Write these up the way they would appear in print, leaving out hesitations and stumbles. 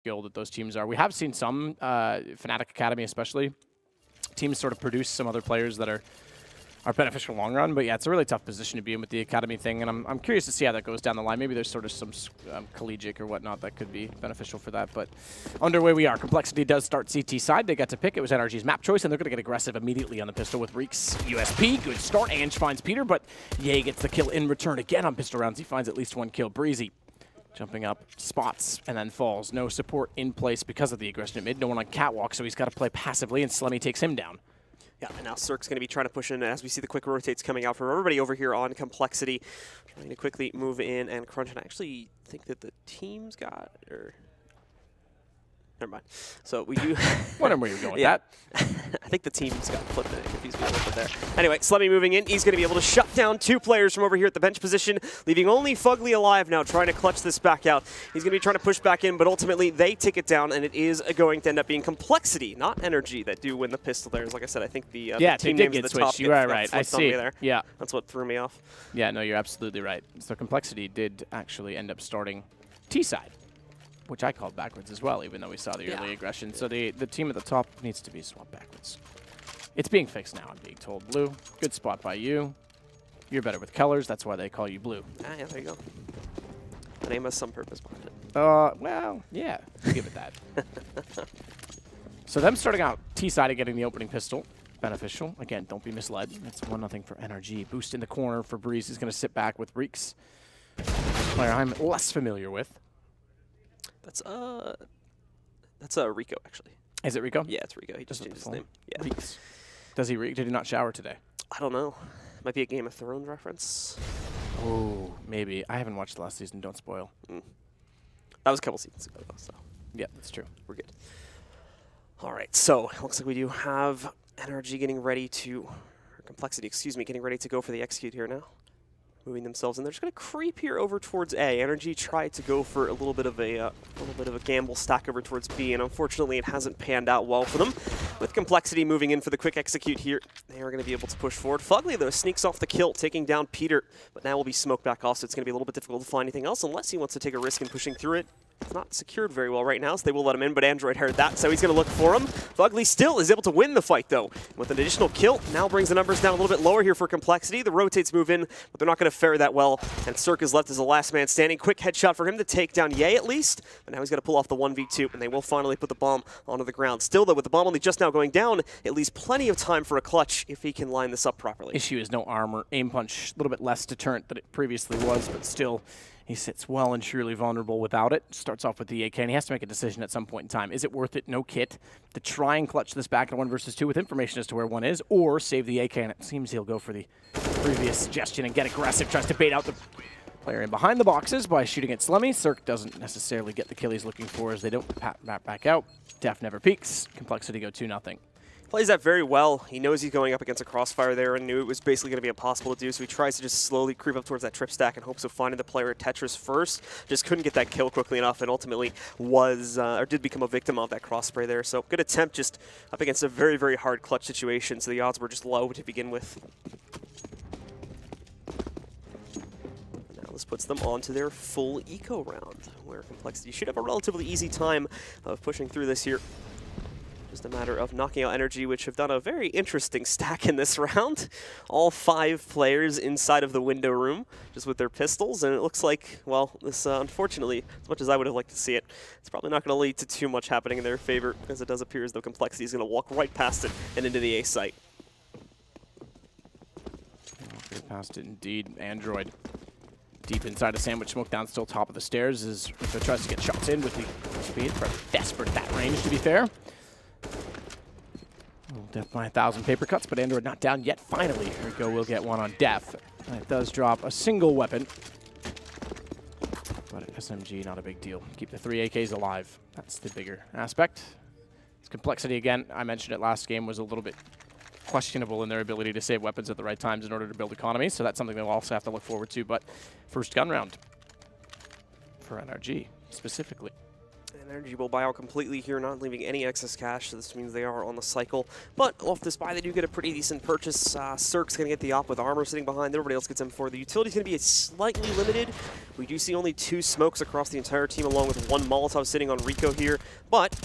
skilled that those teams are. We have seen some, Fnatic Academy especially, teams sort of produce some other players that are beneficial long run, but yeah, it's a really tough position to be in with the academy thing, and I'm curious to see how that goes down the line. Maybe there's sort of some collegiate or whatnot that could be beneficial for that, but underway we are. Complexity does start CT side. They got to pick. It was NRG's map choice, and they're going to get aggressive immediately on the pistol with Reek's USP. Good start. Ange finds Peter, but Ye gets the kill in return again on pistol rounds. He finds at least one kill. Breezy jumping up, spots, and then falls. No support in place because of the aggression at mid. No one on catwalk, so he's got to play passively, and Slemmy takes him down. Yeah, and now Cirque's going to be trying to push in as we see the quick rotates coming out from everybody over here on Complexity. Trying to quickly move in and crunch. And I actually think that the team's got, or never mind. So we do. Wondering where you're going with yeah. that. I think the team's got flipped and confused me a little bit there. Anyway, Slemmy moving in. He's going to be able to shut down 2 players from over here at the bench position, leaving only Fugly alive now, trying to clutch this back out. He's going to be trying to push back in, but ultimately they take it down, and it is going to end up being Complexity, not NRG, that do win the pistol there. Like I said, I think the team names at the top you are right. I see. There. Yeah. That's what threw me off. Yeah, no, you're absolutely right. So Complexity did actually end up starting T-side, which I called backwards as well, even though we saw the early aggression. So the team at the top needs to be swapped backwards. It's being fixed now, I'm being told. Blue, good spot by you. You're better with colors, that's why they call you Blue. Ah, yeah, there you go. The name has some purpose behind it. Well, yeah, we'll give it that. So them starting out T-side and getting the opening pistol, beneficial. Again, don't be misled. It's 1-0 for NRG. Boost in the corner for Breeze. He's going to sit back with Reeks, player I'm less familiar with. That's Rico, actually. Is it Rico? Yeah, it's Rico. He just changed his name. Yeah. Reeks. Did he not shower today? I don't know. Might be a Game of Thrones reference. Oh, maybe. I haven't watched the last season. Don't spoil. That was a couple seasons ago, though, so. Yeah, that's true. We're good. All right, so it looks like we do have NRG getting ready to, or Complexity, excuse me, getting ready to go for the execute here now. Moving themselves in. They're just going to creep here over towards A. NRG tried to go for a little bit of a gamble stack over towards B, and unfortunately it hasn't panned out well for them. With Complexity moving in for the quick execute here, they are going to be able to push forward. Fugly, though, sneaks off the kill, taking down Peter, but now will be smoked back off, so it's going to be a little bit difficult to find anything else unless he wants to take a risk in pushing through it. It's not secured very well right now, so they will let him in, but Android heard that, so he's going to look for him. Fugly still is able to win the fight, though, with an additional kill. Now brings the numbers down a little bit lower here for Complexity. The rotates move in, but they're not going to fare that well, and Cirque is left as the last man standing. Quick headshot for him to take down Ye at least, but now he's got to pull off the 1v2, and they will finally put the bomb onto the ground. Still, though, with the bomb only just now going down, it leaves plenty of time for a clutch if he can line this up properly. Issue is no armor. Aim punch, a little bit less deterrent than it previously was, but still, he sits well and surely vulnerable without it. Starts off with the AK, and he has to make a decision at some point in time. Is it worth it, no kit, to try and clutch this back in 1 versus 2 with information as to where one is, or save the AK? And it seems he'll go for the previous suggestion and get aggressive. Tries to bait out the player in behind the boxes by shooting at Slemmy. Cirque doesn't necessarily get the kill he's looking for as they don't back out. Def never peeks. Complexity go 2-0. Plays that very well. He knows he's going up against a crossfire there and knew it was basically going to be impossible to do, so he tries to just slowly creep up towards that trip stack in hopes of finding the player at Tetris first. Just couldn't get that kill quickly enough and ultimately was, or did become a victim of that crossspray there. So good attempt just up against a very, very hard clutch situation, so the odds were just low to begin with. Now this puts them onto their full eco round, where Complexity should have a relatively easy time of pushing through this here. Just a matter of knocking out NRG, which have done a very interesting stack in this round. All 5 players inside of the window room, just with their pistols, and it looks like, well, this unfortunately, as much as I would have liked to see it, it's probably not going to lead to too much happening in their favor, as it does appear as though Complexity is going to walk right past it and into the A site. Past it indeed. Android deep inside a sandwich smoke down, still top of the stairs as Rico tries to get shots in with the speed. Probably desperate at that range, to be fair. Def by 1,000 paper cuts, but Android not down yet. Finally, Rico will get one on Def. That does drop a single weapon. But SMG, not a big deal. Keep the 3 AKs alive. That's the bigger aspect. It's Complexity, again, I mentioned it last game, was a little bit questionable in their ability to save weapons at the right times in order to build economies, so that's something they'll also have to look forward to. But first gun round for NRG, specifically. And NRG will buy out completely here, not leaving any excess cash, so this means they are on the cycle. But off this buy, they do get a pretty decent purchase. Cirque's going to get the op with armor sitting behind. Everybody else gets M4. The utility's going to be slightly limited. We do see only 2 smokes across the entire team, along with 1 Molotov sitting on Rico here. But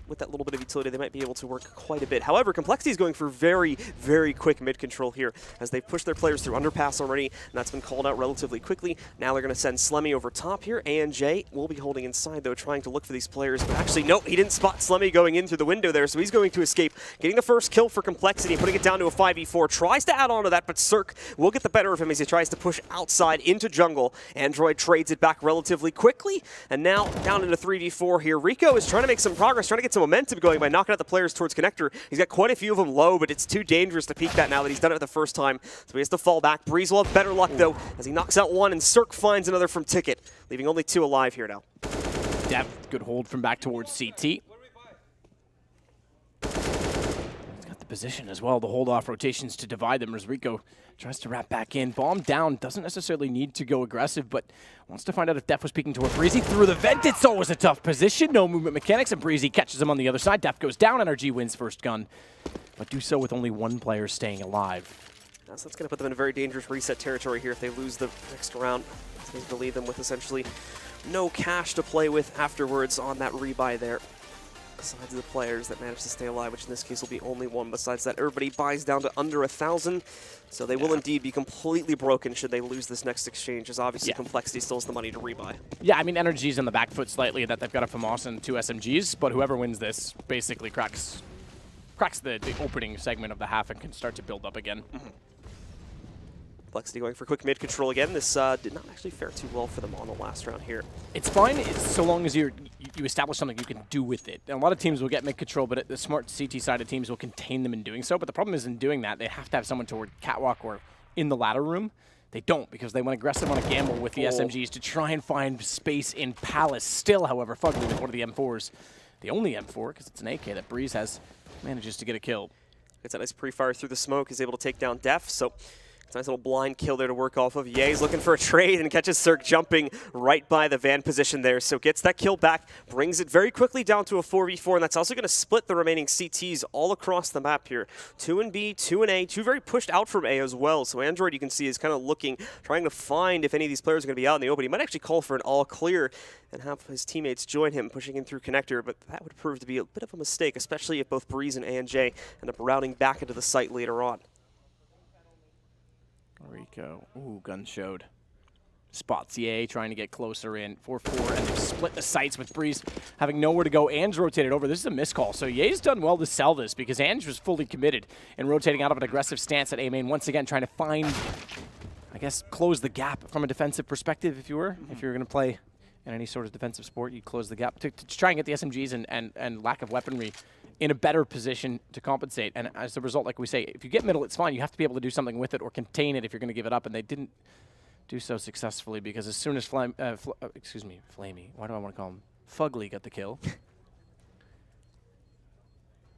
with that little bit of utility, they might be able to work quite a bit. However, Complexity is going for very, very quick mid control here as they push their players through underpass already, and that's been called out relatively quickly. Now they're going to send Slemmy over top here. ANJ will be holding inside, though, trying to look for these players. But actually, nope, he didn't spot Slemmy going in through the window there, so he's going to escape. Getting the first kill for Complexity, putting it down to a 5v4. Tries to add on to that, but Cirque will get the better of him as he tries to push outside into jungle. Android trades it back relatively quickly, and now down into 3v4 here. Rico is trying to make some progress, trying to get some momentum going by knocking out the players towards connector. He's got quite a few of them low, but it's too dangerous to peek that now that he's done it the first time. So he has to fall back. Breeze will have better luck, though, as he knocks out one, and Cirque finds another from Ticket, leaving only 2 alive here now. Dev, good hold from back towards CT. He's got the position as well, the hold off rotations to divide them as Rico tries to wrap back in. Bomb down, doesn't necessarily need to go aggressive, but wants to find out if Def was peeking toward Breezy through the vent. It's always a tough position. No movement mechanics, and Breezy catches him on the other side. Def goes down, NRG wins first gun, but do so with only 1 player staying alive. So that's going to put them in a very dangerous reset territory here if they lose the next round. It's going to leave them with essentially no cash to play with afterwards on that rebuy there. Besides the players that manage to stay alive, which in this case will be only 1. Besides that, everybody buys down to under 1,000. So they will indeed be completely broken should they lose this next exchange, as obviously Complexity still has the money to rebuy. Yeah, I mean, NRG's on the back foot slightly that they've got a FAMAS and 2 SMGs, but whoever wins this basically cracks the opening segment of the half and can start to build up again. Complexity going for quick mid control again. This did not actually fare too well for them on the last round here. It's fine so long as you establish something you can do with it. And a lot of teams will get mid control, but the smart CT side of teams will contain them in doing so. But the problem is in doing that, they have to have someone toward catwalk or in the ladder room. They don't, because they went aggressive on a gamble with the SMGs to try and find space in Palace. Still, however, Fugly with one of the M4s. The only M4, because it's an AK that Breeze has, manages to get a kill. Gets a nice pre-fire through the smoke, is able to take down Def, so it's a nice little blind kill there to work off of. Ye's looking for a trade and catches Cirque jumping right by the van position there. So gets that kill back, brings it very quickly down to a 4v4, and that's also going to split the remaining CTs all across the map here. 2 in B, 2 in A, 2 very pushed out from A as well. So Android, you can see, is kind of looking, trying to find if any of these players are going to be out in the open. He might actually call for an all clear and have his teammates join him, pushing in through connector, but that would prove to be a bit of a mistake, especially if both Breeze and ANJ end up routing back into the site later on. Rico, ooh, gun showed. Spots Ye trying to get closer in. 4-4, and they've split the sights with Breeze having nowhere to go. Ange rotated over. This is a miscall, so Ye's done well to sell this because Ange was fully committed and rotating out of an aggressive stance at A main, once again trying to find, I guess, close the gap from a defensive perspective, if you were. If you were going to play in any sort of defensive sport, you'd close the gap to try and get the SMGs and lack of weaponry in a better position to compensate. And as a result, like we say, if you get middle, it's fine. You have to be able to do something with it or contain it if you're going to give it up. And they didn't do so successfully because as soon as Flamey, why do I want to call him? Fugly got the kill.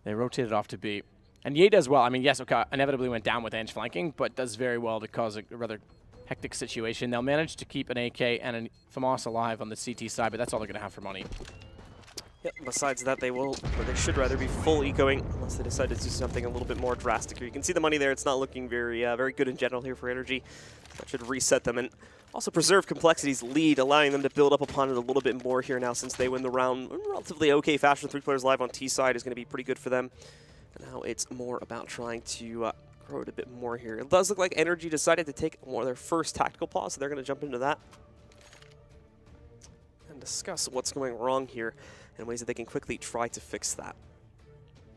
They rotated off to B. And Ye does well. I mean, yes, okay, inevitably went down with Ange flanking, but does very well to cause a rather hectic situation. They'll manage to keep an AK and a FAMAS alive on the CT side, but that's all they're going to have for money. Yep, besides that, they will, or they should rather be full ecoing unless they decide to do something a little bit more drastic here. You can see the money there. It's not looking very very good in general here for NRG. That should reset them and also preserve Complexity's lead, allowing them to build up upon it a little bit more here now since they win the round in relatively okay fashion. 3 players live on T side is going to be pretty good for them. And now it's more about trying to grow it a bit more here. It does look like NRG decided to take more of their first tactical pause, so they're going to jump into that and discuss what's going wrong here and ways that they can quickly try to fix that.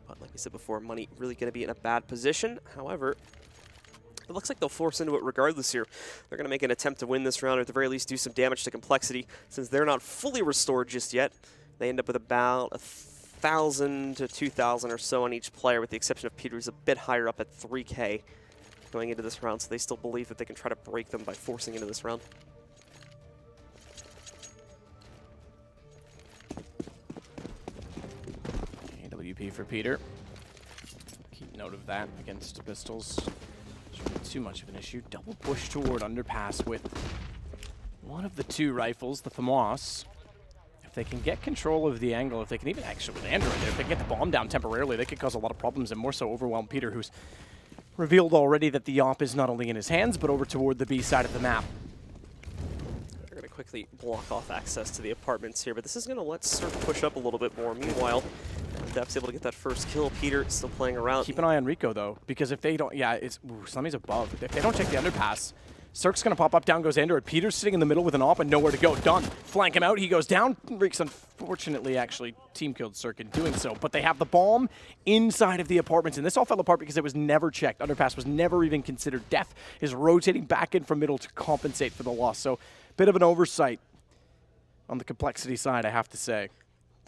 But like we said before, money really going to be in a bad position. However, it looks like they'll force into it regardless here. They're going to make an attempt to win this round, or at the very least do some damage to Complexity. Since they're not fully restored just yet, they end up with about 1,000 to 2,000 or so on each player, with the exception of Peter, who's a bit higher up at 3K going into this round. So they still believe that they can try to break them by forcing into this round. WP for Peter. Keep note of that against pistols. Shouldn't be too much of an issue. Double push toward underpass with one of the 2 rifles, the FAMAS. If they can get control of the angle, if they can even actually with Android there, if they can get the bomb down temporarily, they could cause a lot of problems and more so overwhelm Peter, who's revealed already that the op is not only in his hands, but over toward the B side of the map. They're going to quickly block off access to the apartments here, but this is going to let Cirque push up a little bit more. Meanwhile, Def's able to get that first kill. Peter still playing around. Keep an eye on Rico, though, because if they don't, yeah, Slummy's above. If they don't check the underpass, Cirque's going to pop up, down goes Android. Peter's sitting in the middle with an op and nowhere to go. Done. Flank him out, he goes down. Reeks unfortunately actually team killed Cirque in doing so, but they have the bomb inside of the apartments, and this all fell apart because it was never checked. Underpass was never even considered. Def is rotating back in from middle to compensate for the loss, so bit of an oversight on the complexity side, I have to say.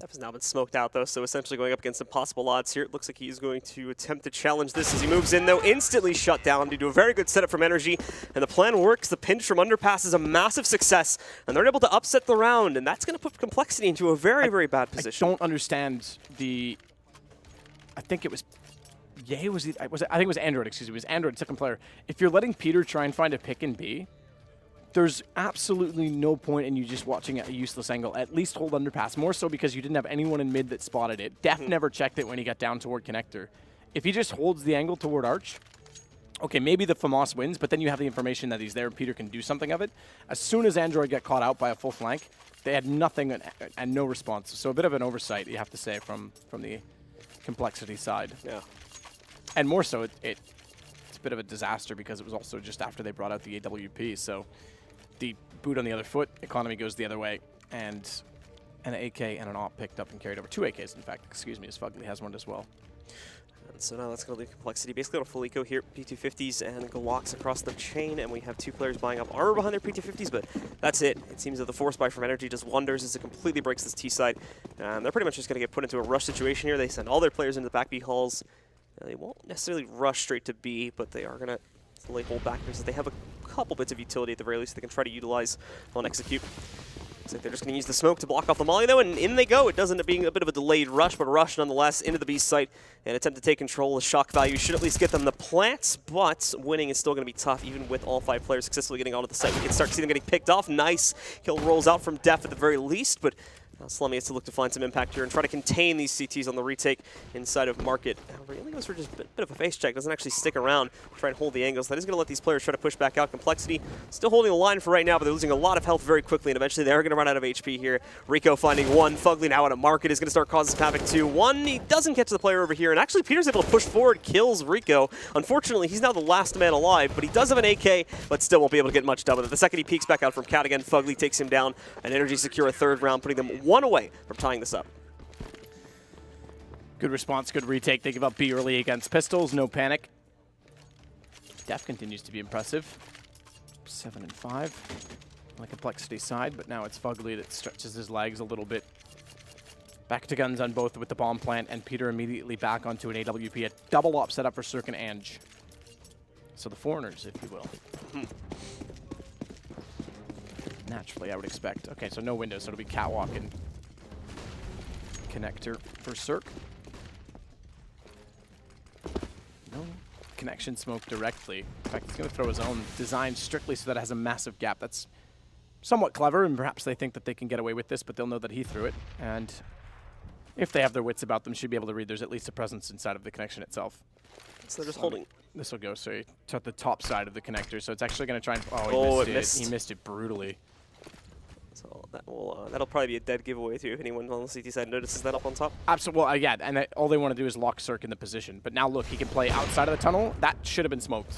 Def has now been smoked out, though, so essentially going up against impossible odds here. It looks like he's going to attempt to challenge this as he moves in, though, instantly shut down due to a very good setup from NRG. And the plan works. The pinch from Underpass is a massive success, and they're able to upset the round, and that's going to put complexity into a very, very bad position. I don't understand the... I think it was... Yeah, I think it was Android, excuse me. It was Android, second player. If you're letting Peter try and find a pick in B, there's absolutely no point in you just watching at a useless angle. At least hold underpass. More so because you didn't have anyone in mid that spotted it. Def never checked it when he got down toward connector. If he just holds the angle toward Arch, okay, maybe the FAMAS wins, but then you have the information that he's there and Peter can do something of it. As soon as Android got caught out by a full flank, they had nothing and no response. So a bit of an oversight, you have to say, from the complexity side. Yeah. And more so, it's a bit of a disaster because it was also just after they brought out the AWP. So the boot on the other foot, economy goes the other way, and an AK and an AWP picked up and carried over. 2 AKs, in fact, excuse me, as Fugly has one as well. And so now that's going to leave complexity. Basically on a full eco here, P250s and Glocks across the chain, and we have 2 players buying up armor behind their P250s, but that's it. It seems that the force buy from NRG does wonders as it completely breaks this T side. They're pretty much just going to get put into a rush situation here. They send all their players into the back B halls. They won't necessarily rush straight to B, but they are going to fully hold back because they have a couple bits of utility at the very least they can try to utilize on execute. Looks like they're just going to use the smoke to block off the molly, though, and in they go. It does end up being a bit of a delayed rush, but a rush nonetheless into the B site and attempt to take control. The shock value should at least get them the plants, but winning is still going to be tough, even with all 5 players successfully getting onto the site. We can start to see them getting picked off. Nice kill rolls out from Def at the very least, but Slummy has to look to find some impact here and try to contain these CTs on the retake inside of Market. Really goes for just a bit of a face check. Doesn't actually stick around to try and hold the angles. That is going to let these players try to push back out. Complexity still holding the line for right now, but they're losing a lot of health very quickly, and eventually they are going to run out of HP here. Rico finding one. Fugly now at a Market is going to start causing some havoc too. One, he doesn't catch the player over here, and actually Peter's able to push forward, kills Rico. Unfortunately, he's now the last man alive, but he does have an AK, but still won't be able to get much done with it. The second he peeks back out from Cat again, Fugly takes him down, and NRG secure a 3rd round, putting them 1 away from tying this up. Good response, good retake. They give up B early against pistols, no panic. Def continues to be impressive. 7 and 5 on the complexity side, but now it's Fugly that stretches his legs a little bit. Back to guns on both with the bomb plant, and Peter immediately back onto an AWP. A double op set up for Cirque and Ange. So the foreigners, if you will. Naturally, I would expect. Okay, so no windows, so it'll be catwalk and connector for Cirque. No connection smoke directly. In fact, he's going to throw his own, designed strictly so that it has a massive gap. That's somewhat clever, and perhaps they think that they can get away with this, but they'll know that he threw it. And if they have their wits about them, should be able to read there's at least a presence inside of the connection itself. So they're just holding. This will go, sorry, to the top side of the connector, so it's actually going to try and... Oh, he missed it. He missed it brutally. So that will, that'll probably be a dead giveaway too if anyone on the CT side notices that up on top. Absolutely, well, yeah, and all they want to do is lock Cirque in the position. But now look, he can play outside of the tunnel. That should have been smoked.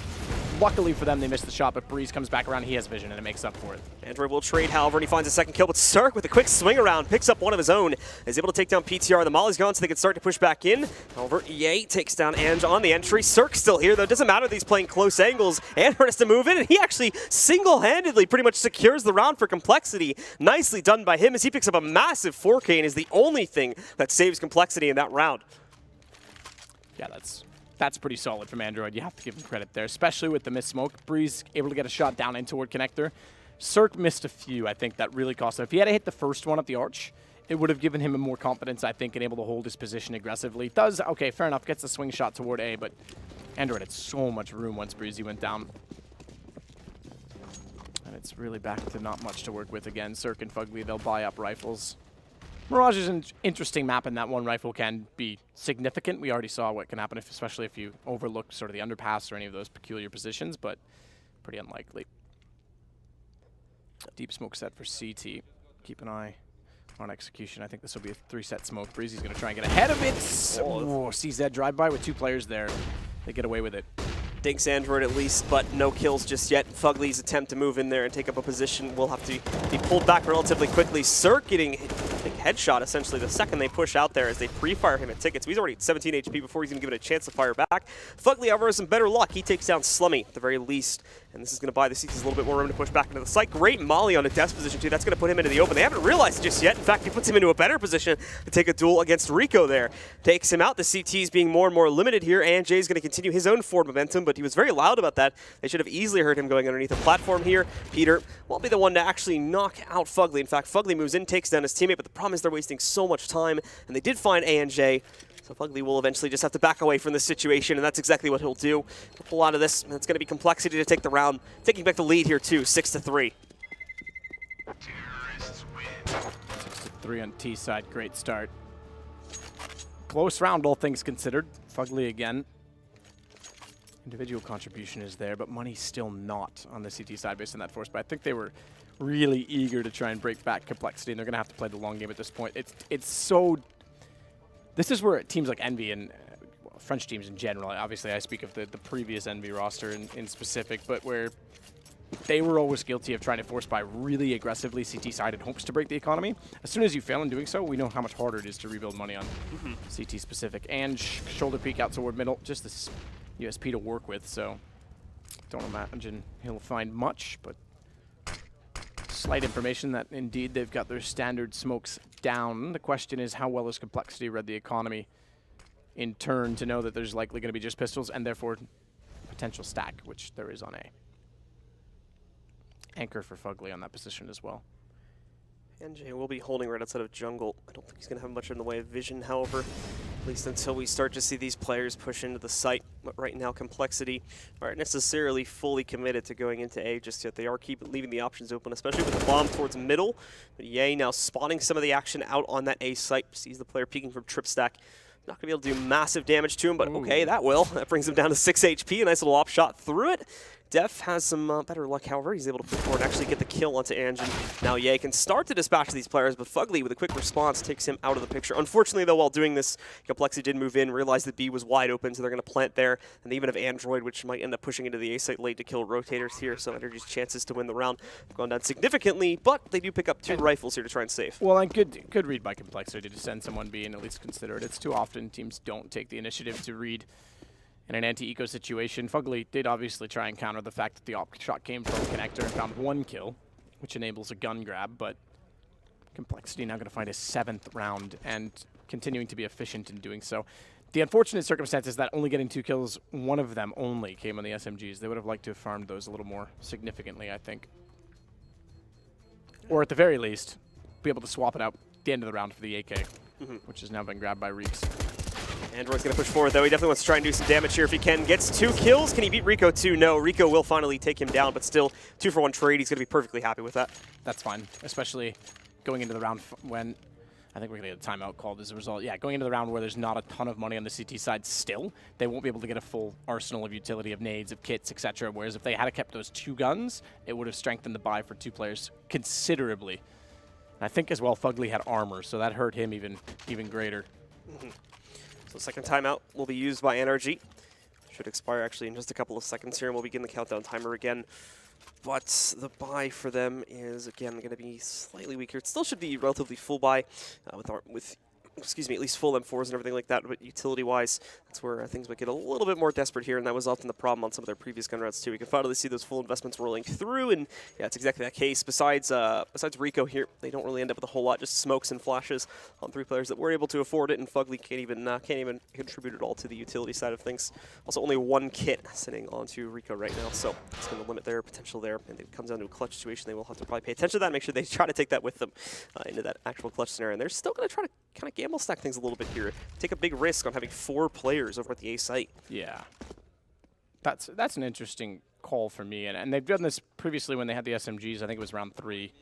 Luckily for them, they missed the shot, but Breeze comes back around. He has vision, and it makes up for it. Android will trade, however, and he finds a second kill, but Cirque with a quick swing around picks up one of his own, is able to take down PTR. The molly's gone, so they can start to push back in. However, EA takes down Ange on the entry. Cirque's still here, though. It doesn't matter that he's playing close angles. Android has to move in, and he actually single-handedly pretty much secures the round for Complexity. Nicely done by him as he picks up a massive 4K and is the only thing that saves Complexity in that round. Yeah, that's pretty solid from Android. You have to give him credit there, especially with the missed smoke. Breeze able to get a shot down in toward connector. Cirque missed a few, I think, that really cost him. If he had hit the first one up the arch, it would have given him more confidence, I think, and able to hold his position aggressively. Does, okay, fair enough, gets the swing shot toward A, but Android had so much room once Breezy went down. And it's really back to not much to work with again. Cirque and Fugly, they'll buy up rifles. Mirage is an interesting map, and that one rifle can be significant. We already saw what can happen, especially if you overlook sort of the underpass or any of those peculiar positions, but pretty unlikely. Deep smoke set for CT. Keep an eye on execution. I think this will be a 3-set smoke. Breezy's going to try and get ahead of it. Oh, CZ drive-by with 2 players there. They get away with it. Dinks Android at least, but no kills just yet. Fugly's attempt to move in there and take up a position will have to be pulled back relatively quickly. Cirque getting a big headshot, essentially, the second they push out there as they pre-fire him at tickets. He's already at 17 HP before he's even given a chance to fire back. Fugly, however, has some better luck. He takes down Slummy at the very least, and this is going to buy the CTs a little bit more room to push back into the site. Great molly on a desk position, too. That's going to put him into the open. They haven't realized it just yet. In fact, he puts him into a better position to take a duel against Rico there. Takes him out. The CTs being more and more limited here, and Jay's going to continue his own forward momentum, but he was very loud about that. They should have easily heard him going underneath the platform here. Peter won't be the one to actually knock out Fugly. In fact, Fugly moves in, takes down his teammate, but the problem is they're wasting so much time, and they did find ANJ. So Fugly will eventually just have to back away from this situation, and that's exactly what he'll do. He'll pull out of this, and it's going to be Complexity to take the round. Taking back the lead here, too, 6-3. 6-3 on T side. Great start. Close round, all things considered. Fugly again. Individual contribution is there, but money's still not on the CT side based on that force. But I think they were really eager to try and break back Complexity, and they're going to have to play the long game at this point. It's so... This is where teams like Envy and well, French teams in general, obviously I speak of the previous Envy roster in specific, but where they were always guilty of trying to force buy really aggressively CT side in hopes to break the economy. As soon as you fail in doing so, we know how much harder it is to rebuild money on CT specific. And shoulder peek out toward middle, just this USP to work with, so don't imagine he'll find much, but slight information that indeed they've got their standard smokes down. The question is, how well has Complexity read the economy in turn to know that there's likely going to be just pistols and therefore potential stack, which there is on A. Anchor for Fugly on that position as well. NJ will be holding right outside of jungle. I don't think he's going to have much in the way of vision, however, at least until we start to see these players push into the site. But right now, Complexity aren't necessarily fully committed to going into A just yet. They are leaving the options open, especially with the bomb towards middle. But Ye now spotting some of the action out on that A site. Sees the player peeking from trip stack. Not going to be able to do massive damage to him, but okay, that will. That brings him down to 6 HP. A nice little op shot through it. Def has some better luck, however. He's able to push forward and actually get the kill onto Anjin. Now Ye can start to dispatch these players, but Fugly, with a quick response, takes him out of the picture. Unfortunately, though, while doing this, Complexity did move in, realized that B was wide open, so they're going to plant there. And they even have Android, which might end up pushing into the A site late to kill rotators here, so NRG's chances to win the round have gone down significantly, but they do pick up 2 rifles here to try and save. Well, and good read by Complexity to send someone B and at least consider it. It's too often teams don't take the initiative to read in an anti-eco situation. Fugly did obviously try and counter the fact that the op shot came from Connector and found 1 kill, which enables a gun grab, but Complexity now going to find his 7th round and continuing to be efficient in doing so. The unfortunate circumstance is that only getting 2 kills, one of them only came on the SMGs. They would have liked to have farmed those a little more significantly, I think. Or at the very least, be able to swap it out at the end of the round for the AK, which has now been grabbed by Reeks. Android's going to push forward, though. He definitely wants to try and do some damage here if he can. Gets 2 kills. Can he beat Rico 2? No. Rico will finally take him down, but still, 2-for-1 trade. He's going to be perfectly happy with that. That's fine, especially going into the round when I think we're going to get a timeout called as a result. Yeah, going into the round where there's not a ton of money on the CT side still, they won't be able to get a full arsenal of utility of nades, of kits, etc. Whereas if they had kept those 2 guns, it would have strengthened the buy for 2 players considerably. And I think as well, Fugly had armor, so that hurt him even greater. So second timeout will be used by NRG. Should expire actually in just a couple of seconds here, and we'll begin the countdown timer again. But the buy for them is, again, going to be slightly weaker. It still should be relatively full buy with excuse me, at least full M4s and everything like that, but utility-wise, that's where things might get a little bit more desperate here, and that was often the problem on some of their previous gun routes too. We can finally see those full investments rolling through, and yeah, it's exactly that case. Besides Rico here, they don't really end up with a whole lot, just smokes and flashes on 3 players that were able to afford it, and Fugly can't even contribute at all to the utility side of things. Also, only 1 kit sitting onto Rico right now, so it's going to limit their potential there, and it comes down to a clutch situation. They will have to probably pay attention to that, and make sure they try to take that with them into that actual clutch scenario, and they're still going to try to kind of gamble stack things a little bit here. Take a big risk on having 4 players over at the A site. Yeah. That's an interesting call for me. And they've done this previously when they had the SMGs. I think it was round 3.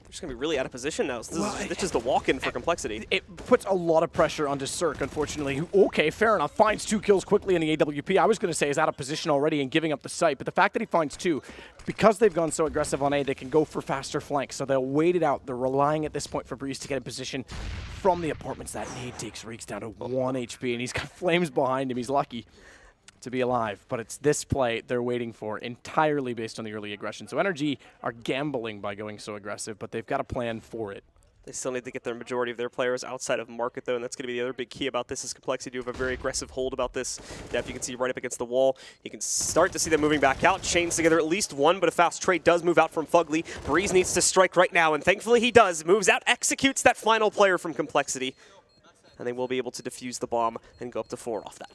just going to be really out of position now. So this is just a walk-in for Complexity. It puts a lot of pressure onto Cirque, unfortunately, who, okay, fair enough, finds 2 kills quickly in the AWP. I was going to say is out of position already and giving up the site, but the fact that he finds 2, because they've gone so aggressive on A, they can go for faster flanks, so they'll wait it out. They're relying at this point for Breeze to get in position from the apartments. That nade takes Reeks down to 1 HP, and he's got flames behind him. He's lucky to be alive, but it's this play they're waiting for entirely based on the early aggression. So NRG are gambling by going so aggressive, but they've got a plan for it. They still need to get their majority of their players outside of market, though, and that's going to be the other big key about this is Complexity do have a very aggressive hold about this. Depth, you can see right up against the wall. You can start to see them moving back out, chains together at least one, but a fast trade does move out from Fugly. Breeze needs to strike right now, and thankfully he does. Moves out, executes that final player from Complexity, and they will be able to defuse the bomb and go up to 4 off that.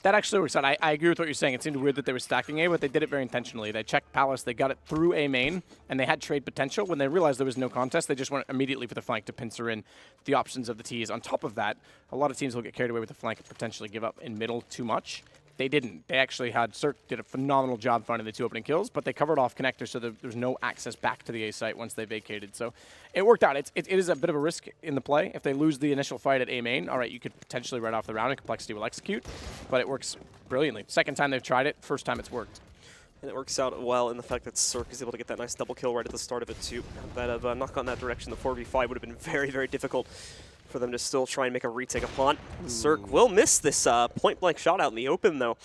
That actually works out. I agree with what you're saying. It seemed weird that they were stacking A, but they did it very intentionally. They checked Palace, they got it through A main, and they had trade potential. When they realized there was no contest, they just went immediately for the flank to pincer in the options of the Ts. On top of that, a lot of teams will get carried away with the flank and potentially give up in middle too much. They didn't. They actually had Cirque did a phenomenal job finding the 2 opening kills, but they covered off connector so there's no access back to the A site once they vacated. So it worked out. It is a bit of a risk in the play. If they lose the initial fight at A main, all right, you could potentially write off the round and Complexity will execute, but it works brilliantly. Second time they've tried it, first time it's worked. And it works out well in the fact that Cirque is able to get that nice double kill right at the start of it too. But of not gone that direction, the 4v5 would have been very, very difficult for them to still try and make a retake upon. Cirque will miss this point-blank shot out in the open, though.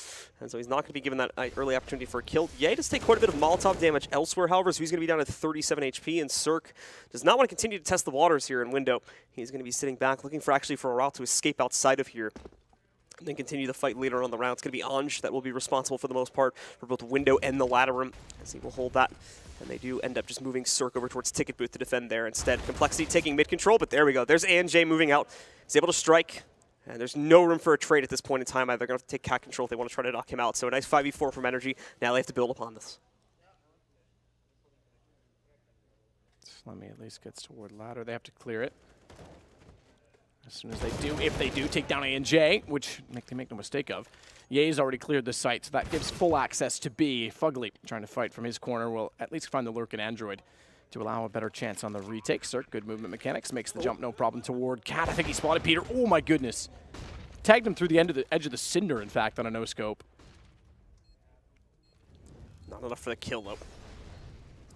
And so he's not going to be given that early opportunity for a kill. Ye does take quite a bit of Molotov damage elsewhere, however, so he's going to be down at 37 HP, and Cirque does not want to continue to test the waters here in window. He's going to be sitting back, looking for a route to escape outside of here, and then continue the fight later on the round. It's going to be Anj that will be responsible for the most part for both window and the ladder room, as he will hold that. And they do end up just moving Cirque over towards Ticket Booth to defend there instead. Complexity taking mid control, but there we go. There's ANJ moving out. He's able to strike, and there's no room for a trade at this point in time. They're going to have to take cat control if they want to try to knock him out. So a nice 5v4 from NRG. Now they have to build upon this. Slemmy at least gets toward ladder. They have to clear it. As soon as they do, if they do take down ANJ, which they make no mistake of, Ye's already cleared the site, so that gives full access to B. Fugly trying to fight from his corner will at least find the lurk in Android to allow a better chance on the retake. Cirque, good movement mechanics, makes the jump no problem toward Cat. I think he spotted Peter. Oh my goodness. Tagged him through the edge of the cinder, in fact, on a no-scope. Not enough for the kill, though.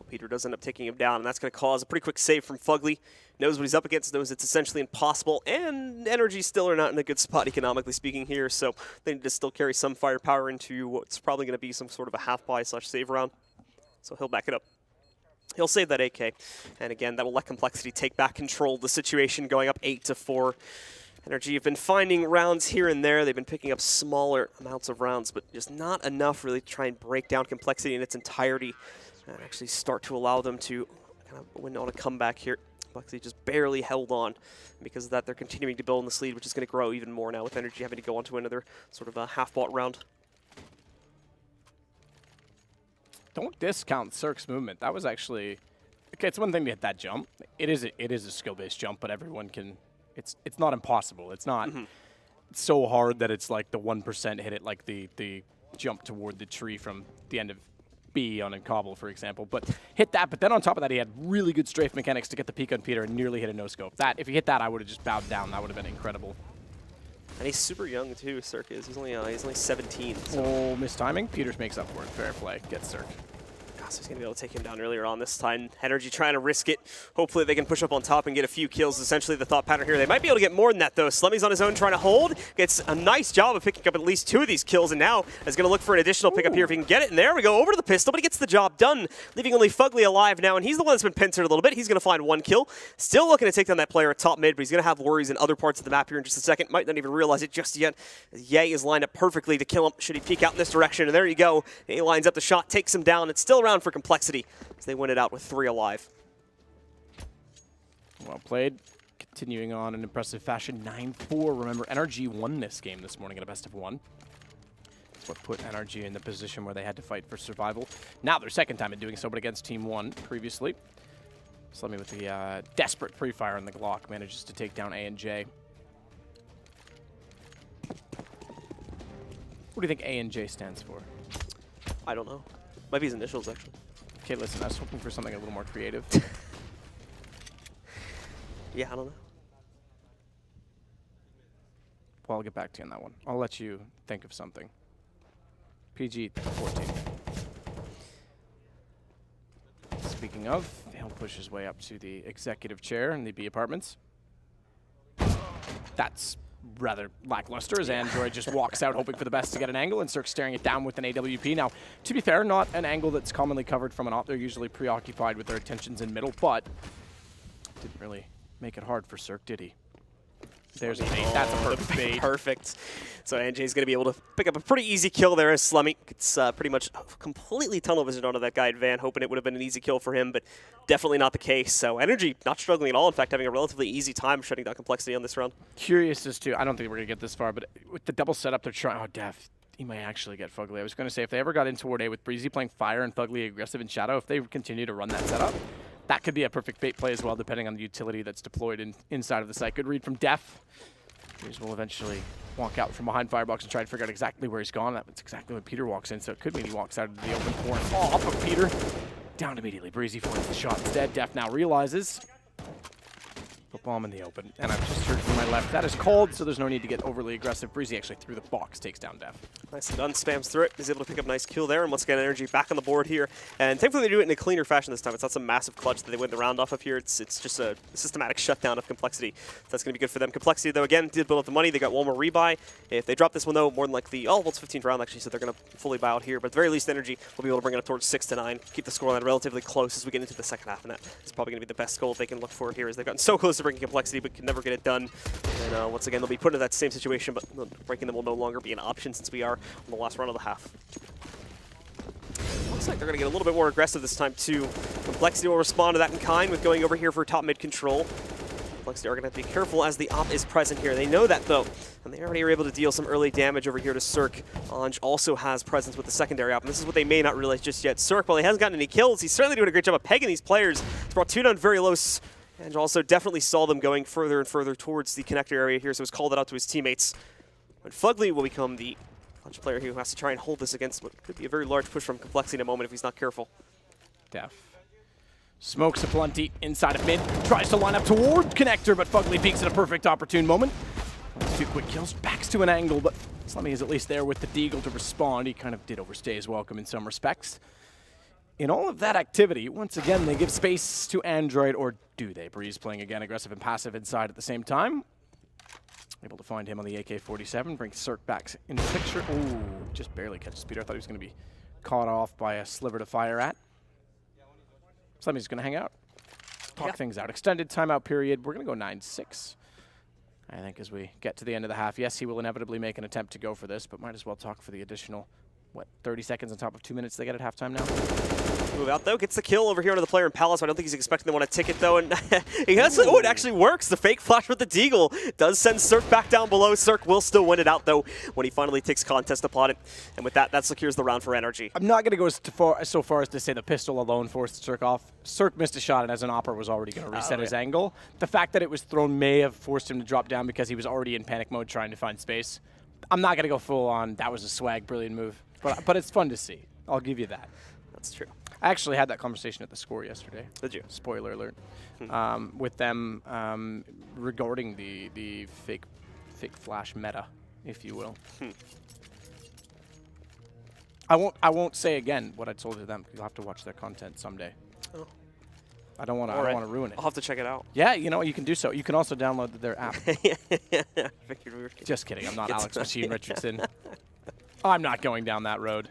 Peter does end up taking him down, and that's going to cause a pretty quick save from Fugly. Knows what he's up against, knows it's essentially impossible, and NRG still are not in a good spot economically speaking here, so they need to still carry some firepower into what's probably going to be some sort of a half-buy/save round. So he'll back it up. He'll save that AK, and again, that'll let Complexity take back control of the situation, going up 8-4. NRG have been finding rounds here and there. They've been picking up smaller amounts of rounds, but just not enough really to try and break down Complexity in its entirety and actually start to allow them to kind of win on a comeback here. Complexity just barely held on. Because of that, they're continuing to build in this lead, which is going to grow even more now with NRG having to go on to another sort of a half-bought round. Don't discount Cirque's movement. That was actually... Okay, it's one thing to hit that jump. It is a skill-based jump, but everyone can... It's not impossible. It's not so hard that it's like the 1% hit it, like the jump toward the tree from the end of B on Cobble, for example. But hit that, but then on top of that, he had really good strafe mechanics to get the peek on Peter and nearly hit a no-scope. That, if he hit that, I would have just bowed down. That would have been incredible. And he's super young, too, Cirque is. He's only 17. So. Oh, missed timing. Peters makes up for it. Fair play. Gets Cirque. So he's going to be able to take him down earlier on this time. NRG trying to risk it. Hopefully they can push up on top and get a few kills. Essentially the thought pattern here. They might be able to get more than that, though. Slemmy's on his own trying to hold. Gets a nice job of picking up at least 2 of these kills, and now is going to look for an additional pickup here if he can get it. And there we go, over to the pistol, but he gets the job done, leaving only Fugly alive now, and he's the one that's been pincered a little bit. He's going to find 1 kill. Still looking to take down that player at top mid, but he's going to have worries in other parts of the map here in just a second. Might not even realize it just yet. Ye is lined up perfectly to kill him should he peek out in this direction, and there you go. He lines up the shot, takes him down. It's still around for Complexity as they win it out with 3 alive. Well played. Continuing on in impressive fashion, 9-4. Remember, NRG won this game this morning at a best of 1. That's what put NRG in the position where they had to fight for survival. Now their second time in doing so, but against Team 1 previously. Slemmy with the desperate pre-fire on the Glock manages to take down A&J. What do you think A&J stands for? I don't know. Might be his initials, actually. Okay, listen, I was hoping for something a little more creative. Yeah, I don't know. Well, I'll get back to you on that one. I'll let you think of something. PG-14. Speaking of, he'll push his way up to the executive chair in the B apartments. That's rather lackluster as Android just walks out hoping for the best to get an angle, and Cirque's staring it down with an AWP. Now, to be fair, not an angle that's commonly covered from an op. They're usually preoccupied with their attentions in middle, but didn't really make it hard for Cirque, did he? There's a bait. That's a perfect bait. Perfect. So NJ's going to be able to pick up a pretty easy kill there as Slummy gets pretty much completely tunnel vision onto that guy at Van, hoping it would have been an easy kill for him, but definitely not the case. So NRG not struggling at all. In fact, having a relatively easy time shutting down Complexity on this round. Curious as to, I don't think we're going to get this far, but with the double setup, they're trying, oh, Def, he might actually get Fugly. I was going to say, if they ever got in toward A with Breezy playing Fire and Fugly aggressive in Shadow, if they continue to run that setup, that could be a perfect bait play as well, depending on the utility that's deployed inside of the site. Good read from Def. Breeze will eventually walk out from behind Firebox and try to figure out exactly where he's gone. That's exactly when Peter walks in, so it could mean he walks out into the open for an off of Peter. Down immediately. Breezy finds the shot instead. Def now realizes. Put bomb in the open. And I've just heard from my left. That is called, so there's no need to get overly aggressive. Breezy actually through the box, takes down Def. Nicely done, spams through it. He's able to pick up a nice kill there, and once again, NRG back on the board here. And thankfully, they do it in a cleaner fashion this time. It's not some massive clutch that they win the round off of here. It's just a systematic shutdown of Complexity. So that's going to be good for them. Complexity, though, again, did build up the money. They got one more rebuy. If they drop this one, though, more than likely, oh, well, it's 15th round, actually, so they're going to fully buy out here. But at the very least, NRG will be able to bring it up towards 6-9, keep the scoreline relatively close as we get into the second half, and that is probably going to be the best goal they can look for here, as they've gotten so close to bringing Complexity, but can never get it done. And once again, they'll be put into that same situation, but breaking them will no longer be an option since we are on the last round of the half. Looks like they're going to get a little bit more aggressive this time, too. Complexity will respond to that in kind with going over here for top mid control. Complexity are going to have to be careful as the op is present here. They know that, though, and they already are able to deal some early damage over here to Cirque. Anj also has presence with the secondary op, and this is what they may not realize just yet. Cirque, while he hasn't gotten any kills, he's certainly doing a great job of pegging these players. He's brought two down very low. And also definitely saw them going further and further towards the connector area here, so he's called it out to his teammates. But Fugly will become the clutch player who has to try and hold this against what could be a very large push from Complexity in a moment if he's not careful. Def smokes a plenty inside of mid, tries to line up toward connector, but Fugly peeks at a perfect opportune moment. Two quick kills, backs to an angle, but Slummy is at least there with the Deagle to respond. He kind of did overstay his welcome in some respects. In all of that activity, once again, they give space to Android, or do they? Breeze playing again aggressive and passive inside at the same time. Able to find him on the AK-47, brings Cirque back into the picture. Ooh, just barely catches Peter. I thought he was going to be caught off by a sliver to fire at. Slummy's going to hang out, talk things out. Extended timeout period. We're going to go 9-6. I think as we get to the end of the half, yes, he will inevitably make an attempt to go for this, but might as well talk for the additional, what, 30 seconds on top of 2 minutes they get at halftime now? Move out, though. Gets the kill over here onto the player in Palace. I don't think he's expecting to want to ticket, though. And it actually works. The fake flash with the Deagle does send Cirque back down below. Cirque will still win it out, though, when he finally takes contest upon it. And with that, that secures the round for NRG. I'm not going to go so far as to say the pistol alone forced Cirque off. Cirque missed a shot, and as an opera was already going to reset his angle. The fact that it was thrown may have forced him to drop down because he was already in panic mode trying to find space. I'm not going to go full on, that was a swag, brilliant move. But it's fun to see. I'll give you that. That's true. I actually had that conversation at the score yesterday. Did you? Spoiler alert. With them regarding the fake flash meta, if you will. I won't say again what I told to them. You'll have to watch their content someday. Oh. I don't want to ruin it. I'll have to check it out. Yeah, you know, you can do so. You can also download their app. Just kidding. I'm not Alex Machine Richardson. I'm not going down that road.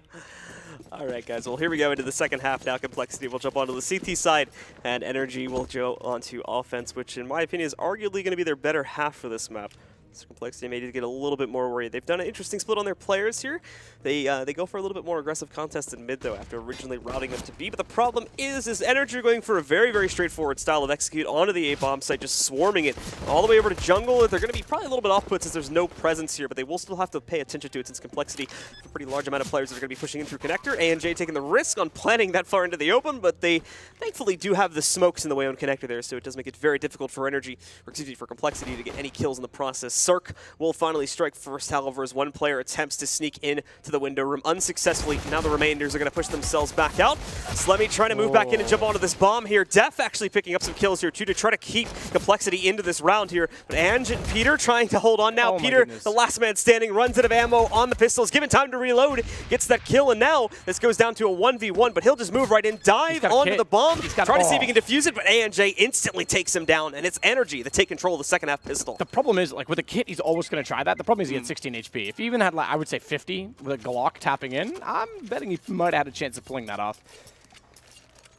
All right, guys. Well, here we go into the second half now. Complexity will jump onto the CT side, and NRG will go onto offense, which, in my opinion, is arguably going to be their better half for this map. So Complexity may need to get a little bit more worried. They've done an interesting split on their players here. They go for a little bit more aggressive contest in mid, though, after originally routing them to B. But the problem is NRG are going for a very, very straightforward style of execute onto the A-bomb site, just swarming it all the way over to jungle. They're going to be probably a little bit off-put since there's no presence here, but they will still have to pay attention to it since Complexity, a pretty large amount of players that are going to be pushing in through connector. ANJ taking the risk on planting that far into the open, but they thankfully do have the smokes in the way on connector there, so it does make it very difficult for NRG, or excuse me, for Complexity to get any kills in the process. Cirque will finally strike first, however, as one player attempts to sneak in to the window room unsuccessfully. Now the remainders are going to push themselves back out. Slemmy trying to move back in and jump onto this bomb here. Def actually picking up some kills here, too, to try to keep Complexity into this round here. But Ange and Peter trying to hold on now. Peter, the last man standing, runs out of ammo on the pistols, given time to reload, gets that kill, and now this goes down to a 1v1, but he'll just move right in, dive onto the bomb, try to see if he can defuse it, but ANJ instantly takes him down, and it's NRG that take control of the second half pistol. The problem is, like, with a kit, he's always going to try that. The problem is he had 16 HP. If he even had, like, I would say 50 with a Glock tapping in, I'm betting he might have had a chance of pulling that off.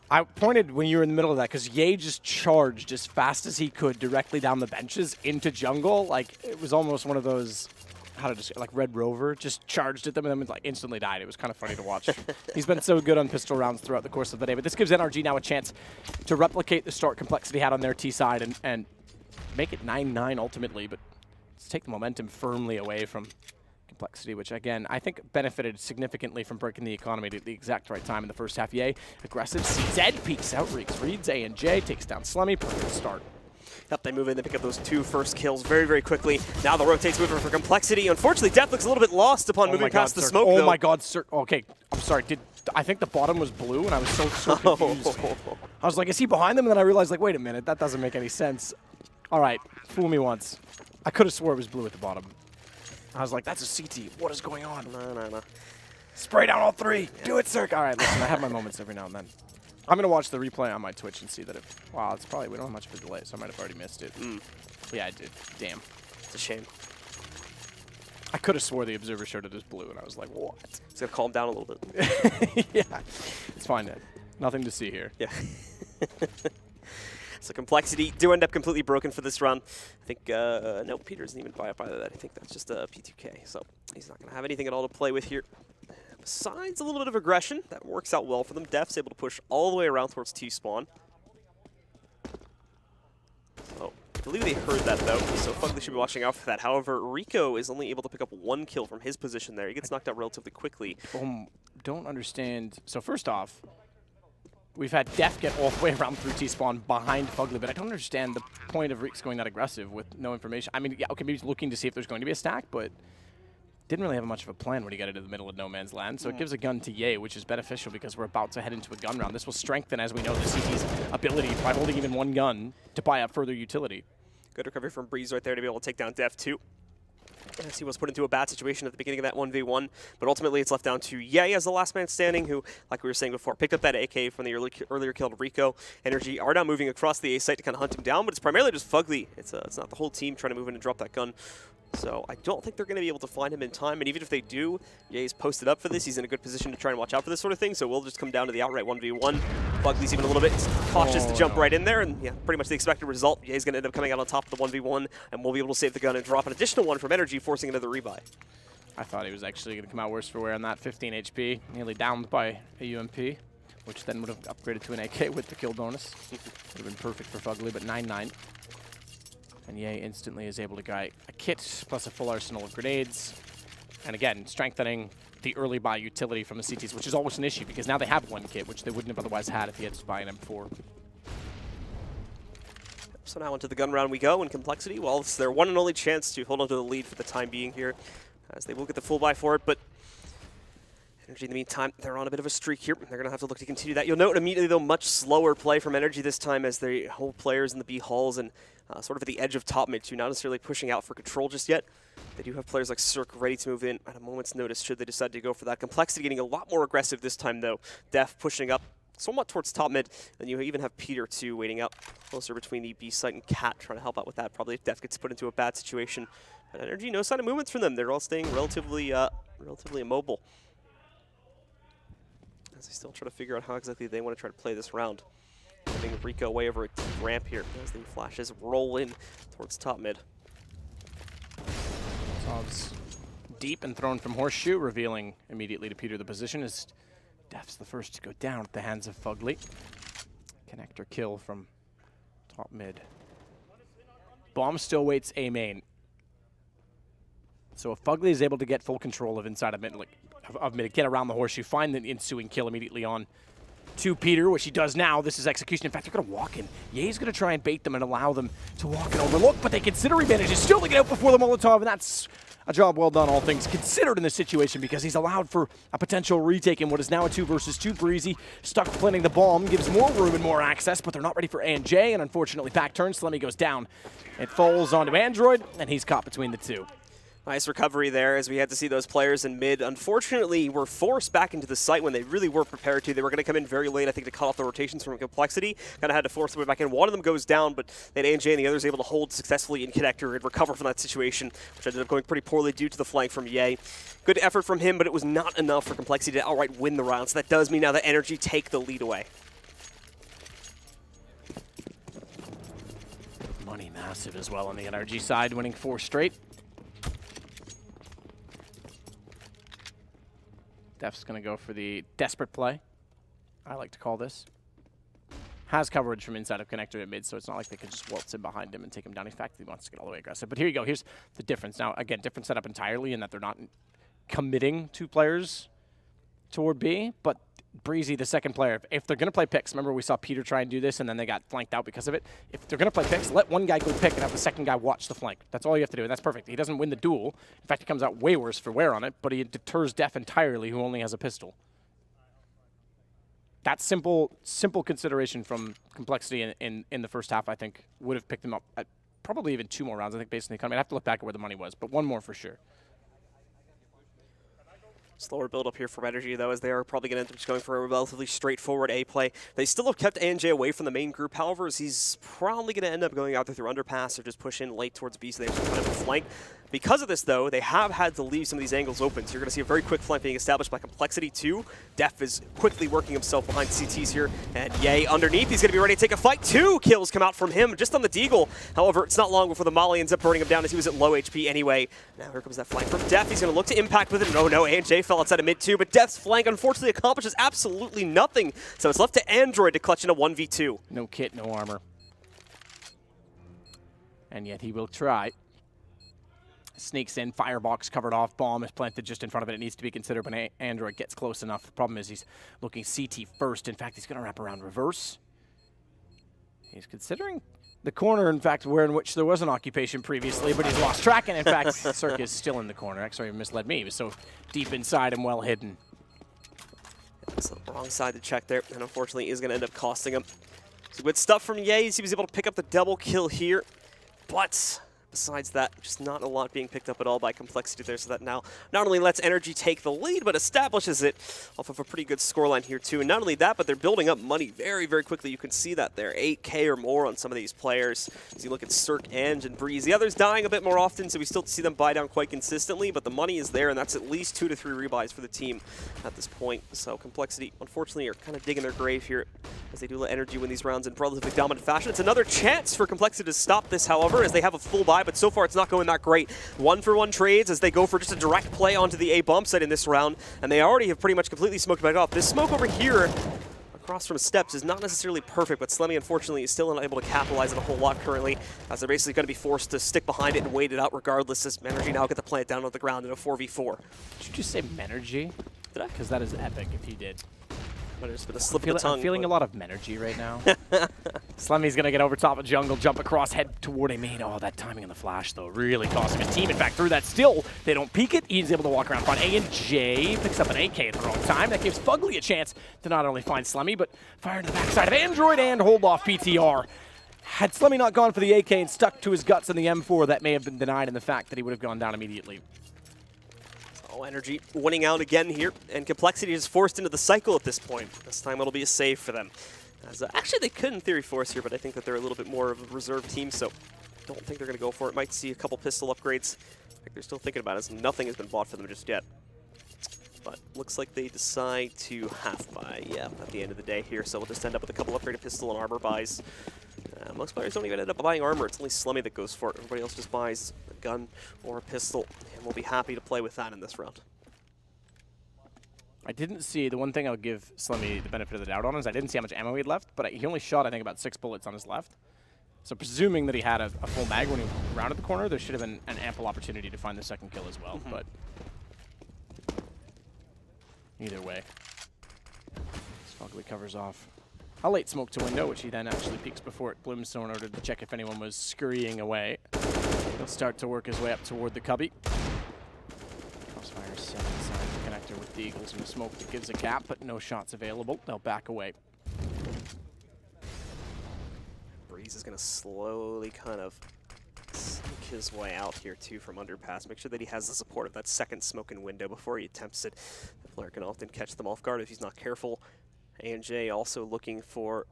I pointed when you were in the middle of that because Ye just charged as fast as he could directly down the benches into jungle. Like, it was almost one of those, how to describe, like Red Rover, just charged at them and then like instantly died. It was kind of funny to watch. He's been so good on pistol rounds throughout the course of the day, but this gives NRG now a chance to replicate the start Complexity had on their T side and make it 9-9 ultimately, but let's take the momentum firmly away from Complexity, which again, I think benefited significantly from breaking the economy at the exact right time in the first half. Yay, aggressive CZ peeks out, Reeks reads A and J, takes down Slemmy, perfect start. Yep, they move in, they pick up those 2 first kills very, very quickly. Now the rotate's moving for Complexity. Unfortunately, Def looks a little bit lost upon moving past the smoke, though. Oh my god, sir. Okay, I'm sorry. I think the bottom was blue, and I was so confused. I was like, is he behind them? And then I realized, like, wait a minute, that doesn't make any sense. All right, fool me once. I could have swore it was blue at the bottom. I was like, that's a CT. What is going on? No. Spray down all 3. Do it, sir. All right, listen, I have my moments every now and then. I'm going to watch the replay on my Twitch and see that if... Wow, it's probably... We don't have much of a delay, so I might have already missed it. Yeah, I did. Damn. It's a shame. I could have swore the observer showed it as blue, and I was like, what? It's going to calm down a little bit. Yeah. It's fine. Nothing to see here. Yeah. So Complexity do end up completely broken for this run. I think, no, Peter doesn't even buy up either that. I think that's just a P2K, so he's not going to have anything at all to play with here. Besides a little bit of aggression, that works out well for them. Def's able to push all the way around towards T-spawn. Oh, I believe they heard that, though, so Fugly should be watching out for that. However, Rico is only able to pick up 1 kill from his position there. He gets knocked out relatively quickly. Don't understand. So first off, we've had Def get all the way around through T-spawn behind Fugly, but I don't understand the point of Reeks going that aggressive with no information. I mean, yeah, okay, maybe he's looking to see if there's going to be a stack, but didn't really have much of a plan when he got into the middle of no man's land. So it gives a gun to Ye, which is beneficial because we're about to head into a gun round. This will strengthen, as we know, the CT's ability by holding even 1 gun to buy up further utility. Good recovery from Breeze right there to be able to take down Def 2. As he was put into a bad situation at the beginning of that 1v1, but ultimately it's left down to Ye as the last man standing, who, like we were saying before, picked up that AK from the earlier killed Rico. NRG are now moving across the A site to kind of hunt him down, but it's primarily just Fugly. It's not the whole team trying to move in and drop that gun. So I don't think they're going to be able to find him in time, and even if they do, Ye's posted up for this. He's in a good position to try and watch out for this sort of thing, so we'll just come down to the outright 1v1. Fugly's even a little bit cautious to jump right in there, and yeah, pretty much the expected result. Ye's going to end up coming out on top of the 1v1, and we'll be able to save the gun and drop an additional one from NRG, forcing another rebuy. I thought he was actually going to come out worse for wear on that 15 HP, nearly downed by a UMP, which then would have upgraded to an AK with the kill bonus. Would have been perfect for Fugly, but 9-9. And Ye instantly is able to get a kit plus a full arsenal of grenades. And again, strengthening the early buy utility from the CTs, which is always an issue because now they have 1 kit, which they wouldn't have otherwise had if he had to buy an M4. So now into the gun round we go, and Complexity, well, it's their one and only chance to hold on to the lead for the time being here, as they will get the full buy for it, but NRG in the meantime, they're on a bit of a streak here. They're going to have to look to continue that. You'll note immediately, though, much slower play from NRG this time as they hold players in the B halls and sort of at the edge of top mid, too, not necessarily pushing out for control just yet. They do have players like Cirque ready to move in at a moment's notice should they decide to go for that. Complexity getting a lot more aggressive this time, though. Def pushing up somewhat towards top mid, and you even have Peter, too, waiting up closer between the B site and Cat, trying to help out with that. Probably if Def gets put into a bad situation. But NRG, no sign of movements from them. They're all staying relatively immobile, as they still try to figure out how exactly they want to try to play this round. Having Rico way over a ramp here as the flashes roll in towards top mid. Sogs deep and thrown from Horseshoe, revealing immediately to Peter the position as Def's the first to go down at the hands of Fugly. Connector kill from top mid. Bomb still waits A main. So if Fugly is able to get full control of inside of mid, get around the Horseshoe, find the ensuing kill immediately on to Peter, which he does now. This is execution. In fact, they're going to walk in. Ye's going to try and bait them and allow them to walk and overlook, but they consider he manages still to get out before the Molotov, and that's a job well done, all things considered in this situation, because he's allowed for a potential retake in what is now a 2 versus 2. Breezy stuck planting the bomb, gives more room and more access, but they're not ready for NJ, and unfortunately back turn, Slemmy goes down. It falls onto Android, and he's caught between the two. Nice recovery there as we had to see those players in mid. Unfortunately, were forced back into the site when they really were prepared to. They were going to come in very late, I think, to cut off the rotations from Complexity. Kind of had to force their way back in. One of them goes down, but then ANJ and the others able to hold successfully in connector and recover from that situation, which ended up going pretty poorly due to the flank from Ye. Good effort from him, but it was not enough for Complexity to outright win the round. So that does mean now that NRG take the lead away. Money massive as well on the NRG side, winning 4 straight. Def's going to go for the desperate play, I like to call this. Has coverage from inside of connector at mid, so it's not like they could just waltz in behind him and take him down. In fact, he wants to get all the way aggressive. But here you go. Here's the difference. Now, again, different setup entirely in that they're not committing 2 players toward B, but Breezy, the second player, if they're going to play picks, remember we saw Peter try and do this and then they got flanked out because of it. If they're going to play picks, let one guy go pick and have the second guy watch the flank. That's all you have to do, and that's perfect. He doesn't win the duel. In fact, he comes out way worse for wear on it, but he deters Def entirely, who only has a pistol. That simple consideration from Complexity in the first half, I think, would have picked him up at probably even 2 more rounds, I think, based on the economy. I'd have to look back at where the money was, but 1 more for sure. Slower build up here from NRG, though, as they are probably going to end up just going for a relatively straightforward A play. They still have kept ANJ away from the main group, however, as he's probably going to end up going out there through underpass or just push in late towards B, so they have some kind of a flank. Because of this, though, they have had to leave some of these angles open, so you're going to see a very quick flank being established by Complexity, too. Def is quickly working himself behind CTs here, and Ye underneath. He's going to be ready to take a fight. 2 kills come out from him just on the Deagle. However, it's not long before the Molly ends up burning him down as he was at low HP anyway. Now here comes that flank from Def. He's going to look to impact with it. No, ANJ fell outside of mid, too, but Def's flank unfortunately accomplishes absolutely nothing, so it's left to Android to clutch in a 1v2. No kit, no armor. And yet he will try. Sneaks in, firebox covered off, bomb is planted just in front of it. It needs to be considered when Android gets close enough. The problem is he's looking CT first. In fact, he's going to wrap around reverse. He's considering the corner, in fact, where in which there was an occupation previously, but he's lost track, and in fact, Cirque is still in the corner. Actually, misled me. He was so deep inside and well hidden. It's the wrong side to check there, and unfortunately is going to end up costing him. So good stuff from Ye. He was able to pick up the double kill here, but besides that, just not a lot being picked up at all by Complexity there, so that now not only lets NRG take the lead, but establishes it off of a pretty good scoreline here too. And not only that, but they're building up money very, very quickly. You can see that there, 8K or more on some of these players. As you look at Cirque, Ange, and Breeze. The others dying a bit more often, so we still see them buy down quite consistently, but the money is there, and that's at least 2 to 3 rebuys for the team at this point. So Complexity, unfortunately, are kind of digging their grave here as they do let NRG win these rounds in relatively dominant fashion. It's another chance for Complexity to stop this, however, as they have a full buy, but so far it's not going that great. 1-for-1 trades as they go for just a direct play onto the A bump site in this round, and they already have pretty much completely smoked back off. This smoke over here across from steps is not necessarily perfect, but Slemmy, unfortunately, is still unable to capitalize on a whole lot currently, as they're basically going to be forced to stick behind it and wait it out regardless, as NRG now get the plant down on the ground in a 4v4. Did you just say Menergy? Did I? Because that is epic if you did. But it's been a slip of the tongue. I'm feeling a lot of Menergy right now. Slemmy's going to get over top of jungle, jump across, head toward a main. Oh, that timing on the flash, though, really costing his team. In fact, through that still, they don't peek it. He's able to walk around front. ANJ picks up an AK at the wrong time. That gives Fugly a chance to not only find Slemmy, but fire to the backside of Android and hold off PTR. Had Slemmy not gone for the AK and stuck to his guts in the M4, that may have been denied in the fact that he would have gone down immediately. NRG winning out again here, and Complexity is forced into the cycle at this point. This time it'll be a save for them. As, actually, they could in theory force here, but I think that they're a little bit more of a reserve team, so don't think they're going to go for it. Might see a couple pistol upgrades. I think they're still thinking about it, as nothing has been bought for them just yet. But looks like they decide to half buy, at the end of the day here, so we'll just end up with a couple upgraded pistol and armor buys. Most players don't even end up buying armor. It's only Slemmy that goes for it. Everybody else just buys a gun or a pistol, and we'll be happy to play with that in this round. I didn't see, the one thing I'll give Slemmy the benefit of the doubt on is I didn't see how much ammo he had left, but he only shot, I think, about 6 bullets on his left. So presuming that he had a full mag when he rounded the corner, there should have been an ample opportunity to find the second kill as well. But either way, Ugly covers off a late smoke to window, which he then actually peeks before it blooms in order to check if anyone was scurrying away. He'll start to work his way up toward the cubby. Crossfire set inside the connector with the Eagles in the smoke that gives a gap, but no shots available. They'll back away. Breeze is going to slowly kind of sneak his way out here too from underpass. Make sure that he has the support of that second smoke and window before he attempts it. The player can often catch them off guard if he's not careful. NRG also looking for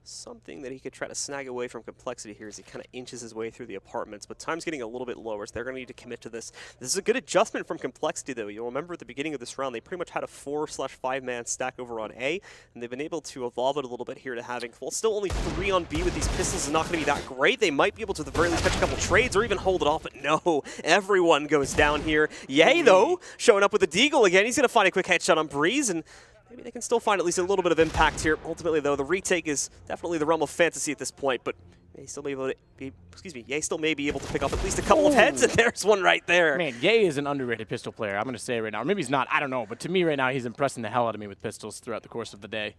something that he could try to snag away from Complexity here as he kind of inches his way through the apartments, but time's getting a little bit lower, so they're going to need to commit to this. This is a good adjustment from Complexity, though. You'll remember at the beginning of this round, they pretty much had a 4/5-man stack over on A, and they've been able to evolve it a little bit here to having, well, still only 3 on B with these pistols is not going to be that great. They might be able to, at the very least, catch a couple trades or even hold it off, but no, everyone goes down here. Yay, though, showing up with a deagle again. He's going to find a quick headshot on Breeze, and maybe they can still find at least a little bit of impact here. Ultimately, though, the retake is definitely the realm of fantasy at this point, but Ye still may be able to pick up at least a couple of heads, and there's one right there. Man, Ye is an underrated pistol player, I'm going to say right now. Or maybe he's not, I don't know, but to me right now, he's impressing the hell out of me with pistols throughout the course of the day.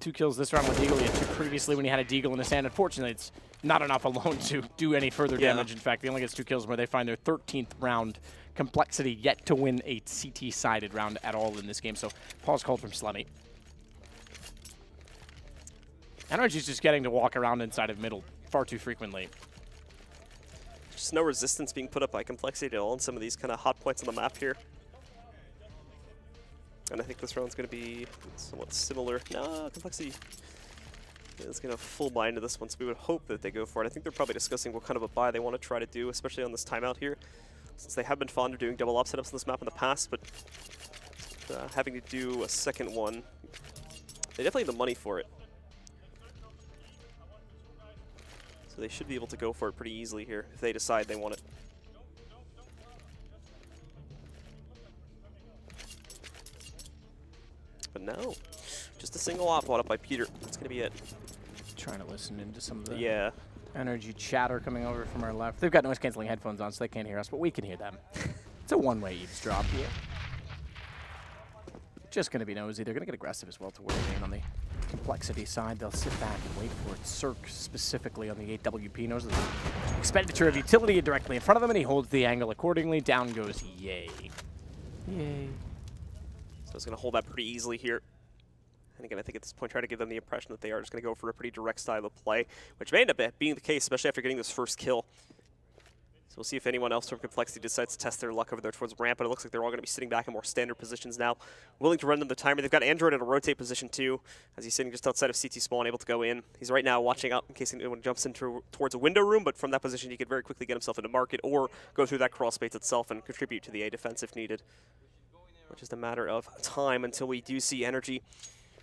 2 kills this round with Deagle. He had 2 previously when he had a Deagle in his hand. Unfortunately, it's not enough alone to do any further damage. In fact, he only gets 2 kills where they find their 13th round. Complexity yet to win a CT-sided round at all in this game. So pause called from Slemmy. NRG's just getting to walk around inside of middle far too frequently. Just no resistance being put up by Complexity at all in some of these kind of hot points on the map here. And I think this round's going to be somewhat similar. No, Complexity is going to full buy into this one, so we would hope that they go for it. I think they're probably discussing what kind of a buy they want to try to do, especially on this timeout here, since they have been fond of doing double op setups on this map in the past, but having to do a second one, they definitely have the money for it. So they should be able to go for it pretty easily here if they decide they want it. But no, just a single op brought up by Peter. That's going to be it. Trying to listen into some of the NRG chatter coming over from our left. They've got noise-canceling headphones on, so they can't hear us, but we can hear them. It's a one-way eavesdrop here. Just going to be nosy. They're going to get aggressive as well to where they're on the Complexity side. They'll sit back and wait for it. Cirque specifically on the 8WP knows the expenditure of utility directly in front of them, and he holds the angle accordingly. Down goes Ye. Yay. So it's going to hold that pretty easily here. And again, I think at this point, try to give them the impression that they are just going to go for a pretty direct style of play, which may end up being the case, especially after getting this first kill. So we'll see if anyone else from Complexity decides to test their luck over there towards ramp, but it looks like they're all going to be sitting back in more standard positions now, willing to run them the timer. They've got Android in a rotate position too, as he's sitting just outside of CT spawn, able to go in. He's right now watching out in case anyone jumps into towards a window room, but from that position he could very quickly get himself into market or go through that crawl space itself and contribute to the A defense if needed. Which is a matter of time until we do see NRG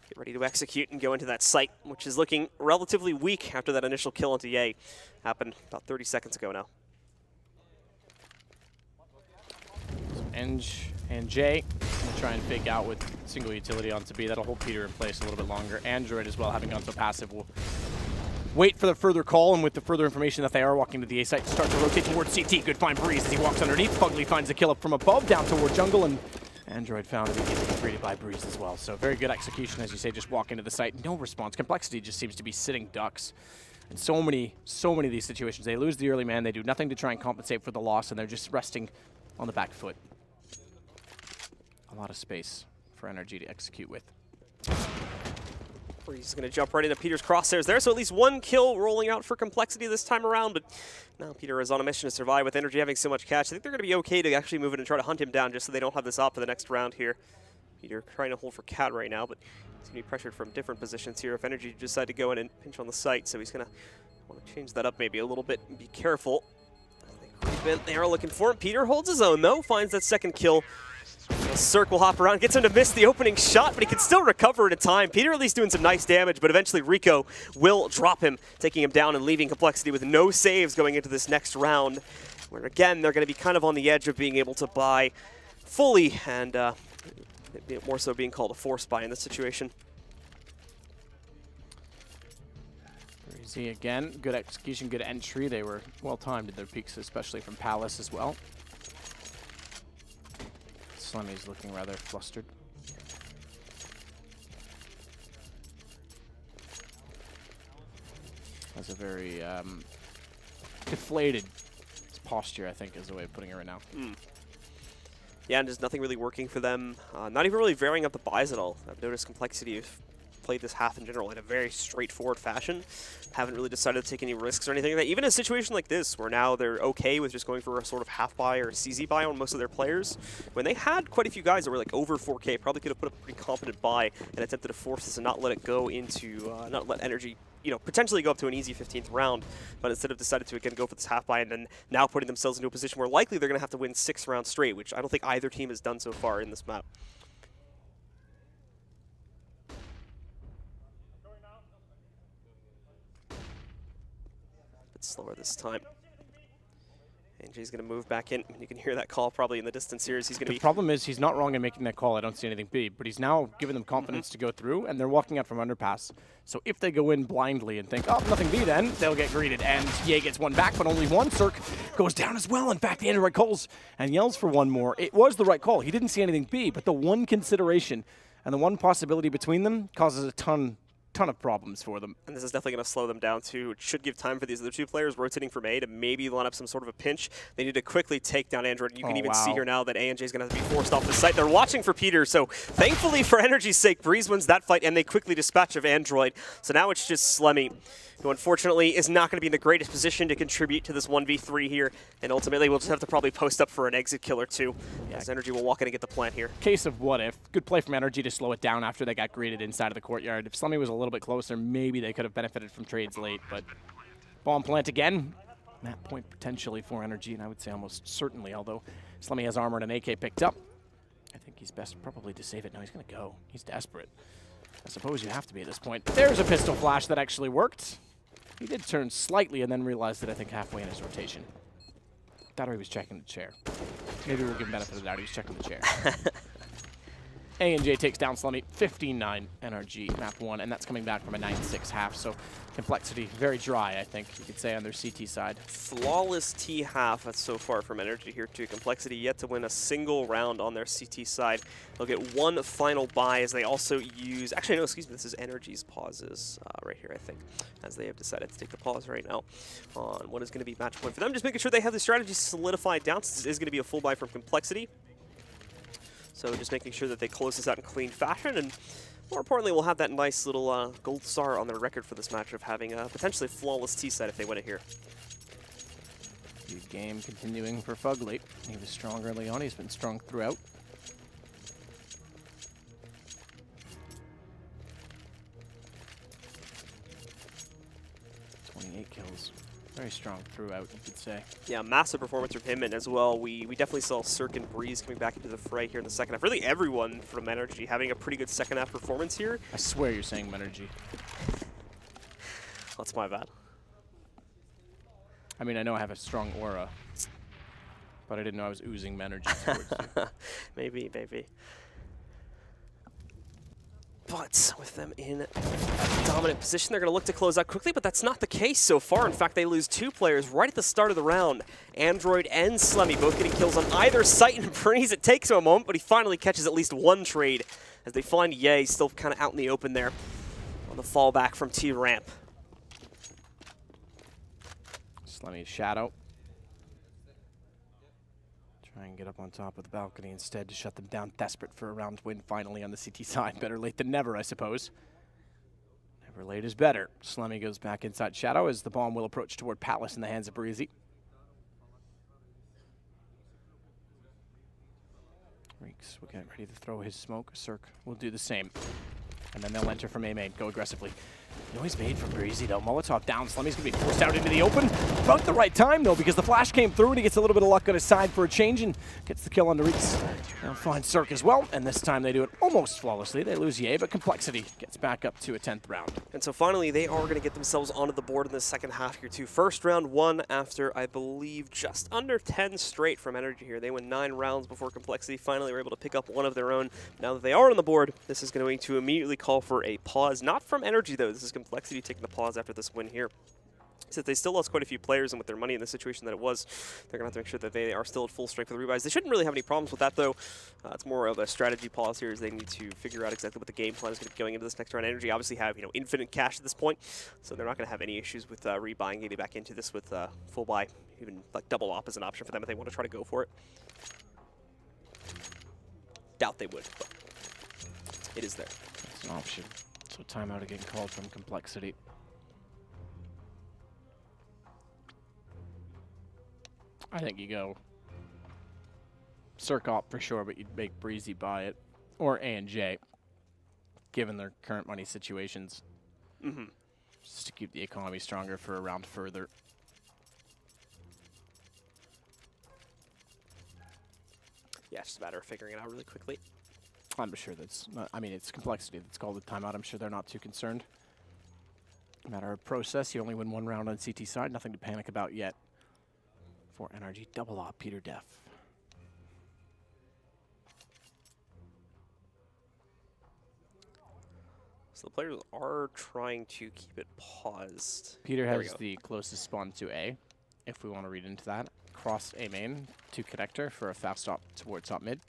get ready to execute and go into that site, which is looking relatively weak after that initial kill into Ye. Happened about 30 seconds ago now. Eng and Jay will try and fake out with single utility onto B. That'll hold Peter in place a little bit longer. Android as well, having gone so passive, will wait for the further call, and with the further information that they are walking to the A site, start to rotate towards CT. Good find Breeze as he walks underneath. Fugly finds the kill up from above, down toward jungle, and Android found to be greeted by Breeze as well. So very good execution, as you say, just walk into the site. No response. Complexity just seems to be sitting ducks. And so many of these situations, they lose the early man, they do nothing to try and compensate for the loss, and they're just resting on the back foot. A lot of space for NRG to execute with. Breeze is going to jump right into Peter's crosshairs there, so at least one kill rolling out for Complexity this time around, but now Peter is on a mission to survive with NRG having so much catch. I think they're going to be okay to actually move in and try to hunt him down just so they don't have this op for the next round here. Peter trying to hold for Cat right now, but he's going to be pressured from different positions here if NRG decide to go in and pinch on the site, so he's going to want to change that up maybe a little bit and be careful. They are looking for him. Peter holds his own though, finds that second kill. Cirque will hop around, gets him to miss the opening shot, but he can still recover at a time. Peter at least doing some nice damage, but eventually Rico will drop him, taking him down and leaving Complexity with no saves going into this next round, where again, they're going to be kind of on the edge of being able to buy fully, and more so being called a force buy in this situation. Breezy again, good execution, good entry. They were well timed in their peaks, especially from Palace as well. Slemmy's looking rather flustered. has a very deflated posture, I think is the way of putting it right now. Yeah, and there's nothing really working for them. Not even really varying up the buys at all. I've noticed Complexity have played this half in general in a very straightforward fashion. Haven't really decided to take any risks or anything like that. Even in a situation like this, where now they're okay with just going for a sort of half buy or CZ buy on most of their players, when they had quite a few guys that were like over 4K, probably could have put up a pretty competent buy and attempted to force this and not let it go into, not let NRG, you know, potentially go up to an easy 15th round, but instead of decided to again go for this half buy and then now putting themselves into a position where likely they're going to have to win 6 rounds straight, which I don't think either team has done so far in this map. Slower this time. NJ's going to move back in. You can hear that call probably in the distance here as he's going to be... The problem is he's not wrong in making that call. I don't see anything big, but he's now giving them confidence to go through, and they're walking out from underpass. So if they go in blindly and think, oh, nothing B then, they'll get greeted. And Ye gets one back, but only one. Cirque goes down as well. In fact, the Android calls and yells for one more. It was the right call. He didn't see anything B, but the one consideration and the one possibility between them causes a ton of problems for them. And this is definitely going to slow them down too. It should give time for these other two players rotating from A to maybe line up some sort of a pinch. They need to quickly take down Android. You can even see here now that ANJ is going to have to be forced off the site. They're watching for Peter, so thankfully for NRG's sake, Breeze wins that fight and they quickly dispatch of Android. So now it's just Slemmy, who unfortunately is not going to be in the greatest position to contribute to this 1v3 here, and ultimately we'll just have to probably post up for an exit kill or two, as NRG will walk in and get the plant here. Case of what if. Good play from NRG to slow it down after they got greeted inside of the courtyard. If Slemmy was a little bit closer, maybe they could have benefited from trades late, but bomb plant again. Map point potentially for NRG, and I would say almost certainly, although Slemmy has armor and an AK picked up. I think he's best probably to save it. No, he's going to go. He's desperate. I suppose you have to be at this point. There's a pistol flash that actually worked. He did turn slightly and then realized it, I think, halfway in his rotation. Thought he was checking the chair. Maybe we'll give him benefit of the doubt. He was checking the chair. A&J takes down Slemmy, 15-9 NRG, map 1, and that's coming back from a 9-6 half, so Complexity very dry, I think you could say, on their CT side. Flawless T half so far from NRG here too. Complexity yet to win a single round on their CT side. They'll get one final buy as they also use, actually no, excuse me, this is NRG's pauses right here, I think, as they have decided to take the pause right now on what is going to be match point for them. Just making sure they have the strategy solidified down, since it is going to be a full buy from Complexity. So just making sure that they close this out in clean fashion, and more importantly, we'll have that nice little gold star on their record for this match of having a potentially flawless T-side if they win it here. Good game continuing for Fugly. He was strong early on. He's been strong throughout. Kills. Very strong throughout, you could say. Yeah, massive performance from him, and as well, we definitely saw Cirque and Breeze coming back into the fray here in the second half. Really everyone from NRG having a pretty good second half performance here. I swear you're saying NRG. That's my bad. I mean, I know I have a strong aura, but I didn't know I was oozing energy towards you. Maybe. But with them in a dominant position, they're going to look to close out quickly, but that's not the case so far. In fact, they lose 2 players right at the start of the round. Android and Slemmy both getting kills on either site, and Breeze, it takes him a moment, but he finally catches at least one trade as they find Ye still kind of out in the open there on the fallback from T-Ramp. Slemmy shadow. Try and get up on top of the balcony instead to shut them down. Desperate for a round win finally on the CT side. Better late than never, I suppose. Never late is better. Slemmy goes back inside shadow as the bomb will approach toward Palace in the hands of Breezy. Reeks will get ready to throw his smoke. Cirque will do the same. And then they'll enter from A main. Go aggressively. Noise made from Breezy, though. Molotov down. Slemmy's going to be forced out into the open. About the right time, though, because the flash came through and he gets a little bit of luck on his side for a change and gets the kill on the Reeks. They'll find Cirque as well, and this time they do it almost flawlessly. They lose Ye, but Complexity gets back up to a 10th round. And so finally, they are going to get themselves onto the board in the second half here, too. First round won after, I believe, just under 10 straight from NRG here. They win 9 rounds before Complexity finally were able to pick up one of their own. Now that they are on the board, this is going to immediately call for a pause. Not from NRG, though. This is Complexity taking the pause after this win here. Since they still lost quite a few players, and with their money in the situation that it was, they're going to have to make sure that they are still at full strength for the rebuys. They shouldn't really have any problems with that, though. It's more of a strategy pause here, as they need to figure out exactly what the game plan is going to be going into this next round. NRG obviously have, infinite cash at this point, so they're not going to have any issues with rebuying, getting back into this with full buy. Even like double op is an option for them if they want to try to go for it. Doubt they would, but it is there. It's an option. So timeout again called from Complexity. I think you go Circ op for sure, but you'd make Breezy buy it. Or A and J, given their current money situations. Mm-hmm. Just to keep the economy stronger for a round further. Yeah, it's just a matter of figuring it out really quickly. I'm sure that's not, I mean, it's Complexity that's called the timeout. I'm sure they're not too concerned. Matter of process. You only win one round on CT side. Nothing to panic about yet. For NRG, double op, Peter Def. So the players are trying to keep it paused. Peter has the closest spawn to A, if we want to read into that. Cross A main to connector for a fast stop towards top mid.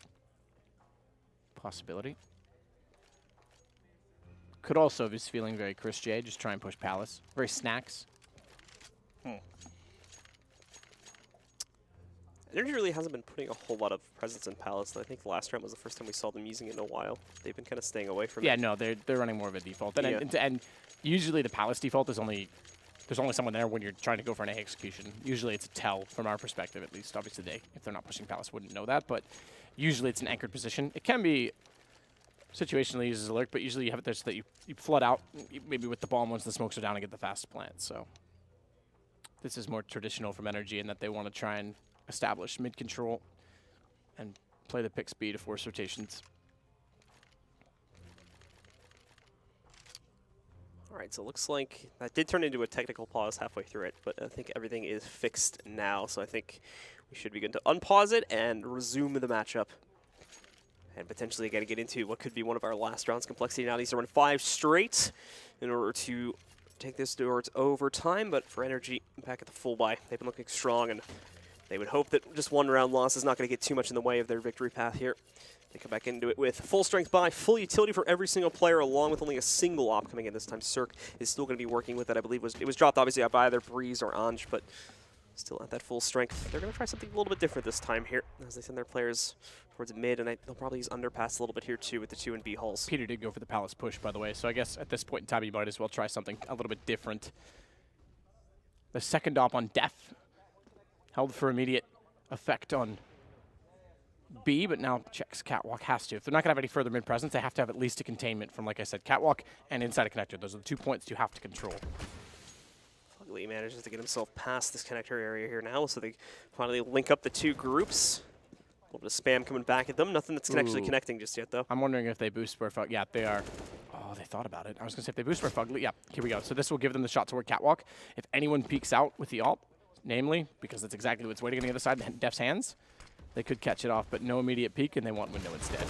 Possibility. Could also, if he's feeling very Chris J, just try and push Palace. Very snacks. NRG really hasn't been putting a whole lot of presence in Palace. I think the last round was the first time we saw them using it in a while. They've been kind of staying away from it. Yeah, no, they're running more of a default. And usually the Palace default is there's only someone there when you're trying to go for an A execution. Usually it's a tell from our perspective, at least. Obviously they, if they're not pushing Palace, wouldn't know that, but usually it's an anchored position. It can be situationally used as a lurk, but usually you have it there so that you flood out, maybe with the bomb once the smokes are down and get the fast plant. So this is more traditional from NRG in that they want to try and establish mid control and play the pick speed to force rotations. All right, so it looks like that did turn into a technical pause halfway through it, but I think everything is fixed now, so I think we should begin to unpause it and resume the matchup. And potentially again get into what could be one of our last rounds. Complexity now needs to run 5 straight in order to take this towards overtime, but for NRG back at the full buy, they've been looking strong, and they would hope that just one round loss is not going to get too much in the way of their victory path here. They come back into it with full strength buy, full utility for every single player, along with only a single op coming in this time. Circ is still going to be working with it. I believe it was dropped obviously by either Breeze or Anj, but still at that full strength. They're going to try something a little bit different this time here as they send their players towards mid, and they'll probably use underpass a little bit here too with the 2 and B hulls. Peter did go for the Palace push, by the way, so I guess at this point in time you might as well try something a little bit different. The second op on Def held for immediate effect on B, but now checks Catwalk has to. If they're not going to have any further mid presence, they have to have at least a containment from, like I said, Catwalk and inside a connector. Those are the 2 points you have to control. Fugly manages to get himself past this connector area here now, so they finally link up the 2 groups. A little bit of spam coming back at them. Nothing that's actually connecting just yet, though. I'm wondering if they boost where Fugly. Yeah, they are. Oh, they thought about it. I was going to say if they boost where Fugly. Yeah, here we go. So this will give them the shot toward Catwalk. If anyone peeks out with the ult, namely, because that's exactly what's waiting on the other side, Def's hands, they could catch it off, but no immediate peek, and they want window instead.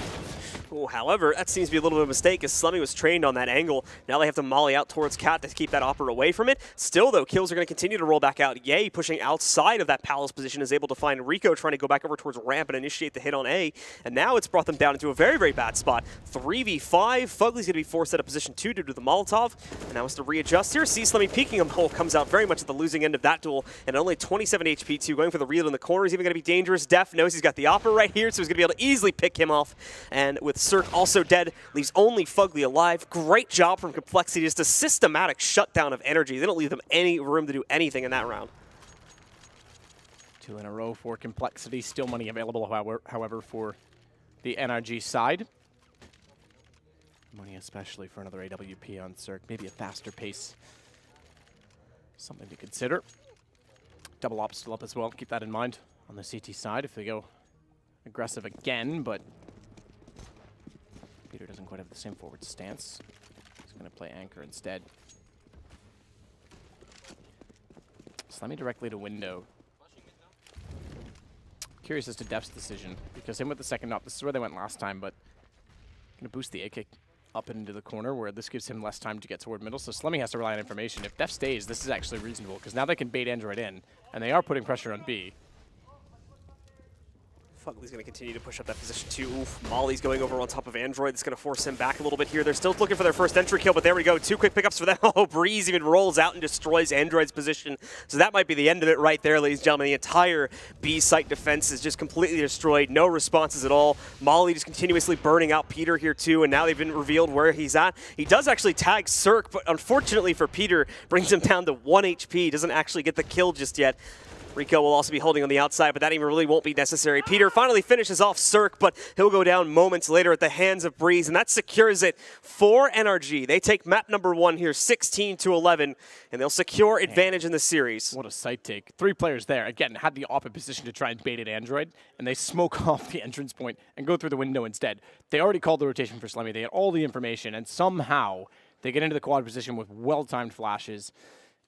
Ooh, however, that seems to be a little bit of a mistake, as Slummy was trained on that angle. Now they have to molly out towards Cat to keep that Opera away from it. Still, though, kills are going to continue to roll back out. Yay, pushing outside of that Palace position, is able to find Rico trying to go back over towards ramp and initiate the hit on A. And now it's brought them down into a very, very bad spot. 3v5. Fugly's going to be forced out of position 2 due to the Molotov. And now has to readjust here. See Slummy peeking him. Oh, comes out very much at the losing end of that duel. And only 27 HP, too. Going for the reel in the corner is even going to be dangerous. Def knows he's got the Opera right here, so he's going to be able to easily pick him off. And with Circ also dead, leaves only Fugly alive. Great job from Complexity, just a systematic shutdown of NRG. They don't leave them any room to do anything in that round. 2 in a row for Complexity. Still money available, however, for the NRG side. Money especially for another AWP on Circ. Maybe a faster pace. Something to consider. Double op still up as well. Keep that in mind on the CT side if they go aggressive again, but Peter doesn't quite have the same forward stance. He's going to play anchor instead. Slimy directly to window. Curious as to Def's decision, because him with the second op, this is where they went last time, but going to boost the AK up and into the corner, where this gives him less time to get toward middle. So Slemmy has to rely on information. If Def stays, this is actually reasonable, because now they can bait Android in, and they are putting pressure on B. Fugly's going to continue to push up that position too. Oof, Molly's going over on top of Android. That's going to force him back a little bit here. They're still looking for their first entry kill, but there we go. 2 quick pickups for them. Oh, Breeze even rolls out and destroys Android's position. So that might be the end of it right there, ladies and gentlemen. The entire B site defense is just completely destroyed. No responses at all. Molly just continuously burning out Peter here too, and now they've been revealed where he's at. He does actually tag Cirque, but unfortunately for Peter, brings him down to 1 HP. Doesn't actually get the kill just yet. Rico will also be holding on the outside, but that even really won't be necessary. Peter finally finishes off Cirque, but he'll go down moments later at the hands of Breeze, and that secures it for NRG. They take map number 1 here, 16-11, and they'll secure advantage in the series. What a sight take. 3 players there. Again, had the opposite position to try and bait at Android, and they smoke off the entrance point and go through the window instead. They already called the rotation for Slemmy. They had all the information, and somehow they get into the quad position with well-timed flashes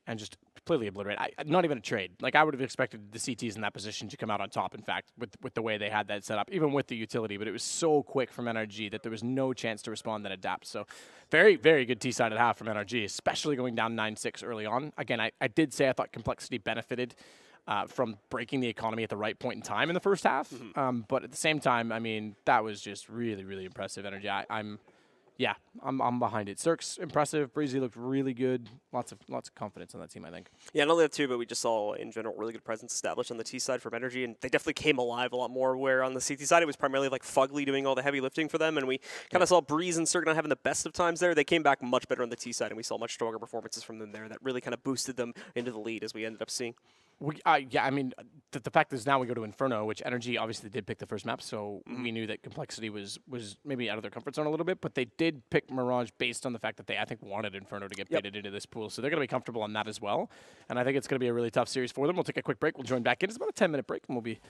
and just completely obliterate. Not even a trade. Like, I would have expected the CTs in that position to come out on top, in fact, with the way they had that set up, even with the utility. But it was so quick from NRG that there was no chance to respond and adapt. So very, very good T-side at half from NRG, especially going down 9-6 early on. Again, I did say I thought Complexity benefited from breaking the economy at the right point in time in the first half. But at the same time, I mean, that was just really, really impressive energy. I'm behind it. Cirque's impressive. Breezy looked really good. Lots of confidence on that team, I think. Yeah, not only that too, but we just saw in general really good presence established on the T side from NRG, and they definitely came alive a lot more. Where on the CT side, it was primarily like Fugly doing all the heavy lifting for them, and we kind of saw Breeze and Cirque not having the best of times there. They came back much better on the T side, and we saw much stronger performances from them there. That really kind of boosted them into the lead, as we ended up seeing. I mean, the fact is now we go to Inferno, which NRG obviously did pick the first map, so we knew that Complexity was maybe out of their comfort zone a little bit, but they did pick Mirage based on the fact that they, I think, wanted Inferno to get baited into this pool, so they're going to be comfortable on that as well, and I think it's going to be a really tough series for them. We'll take a quick break. We'll join back in. It's about a 10-minute break, and we'll be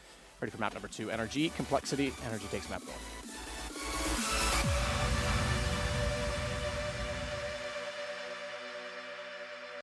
ready for map number 2. NRG, Complexity. NRG takes map 1.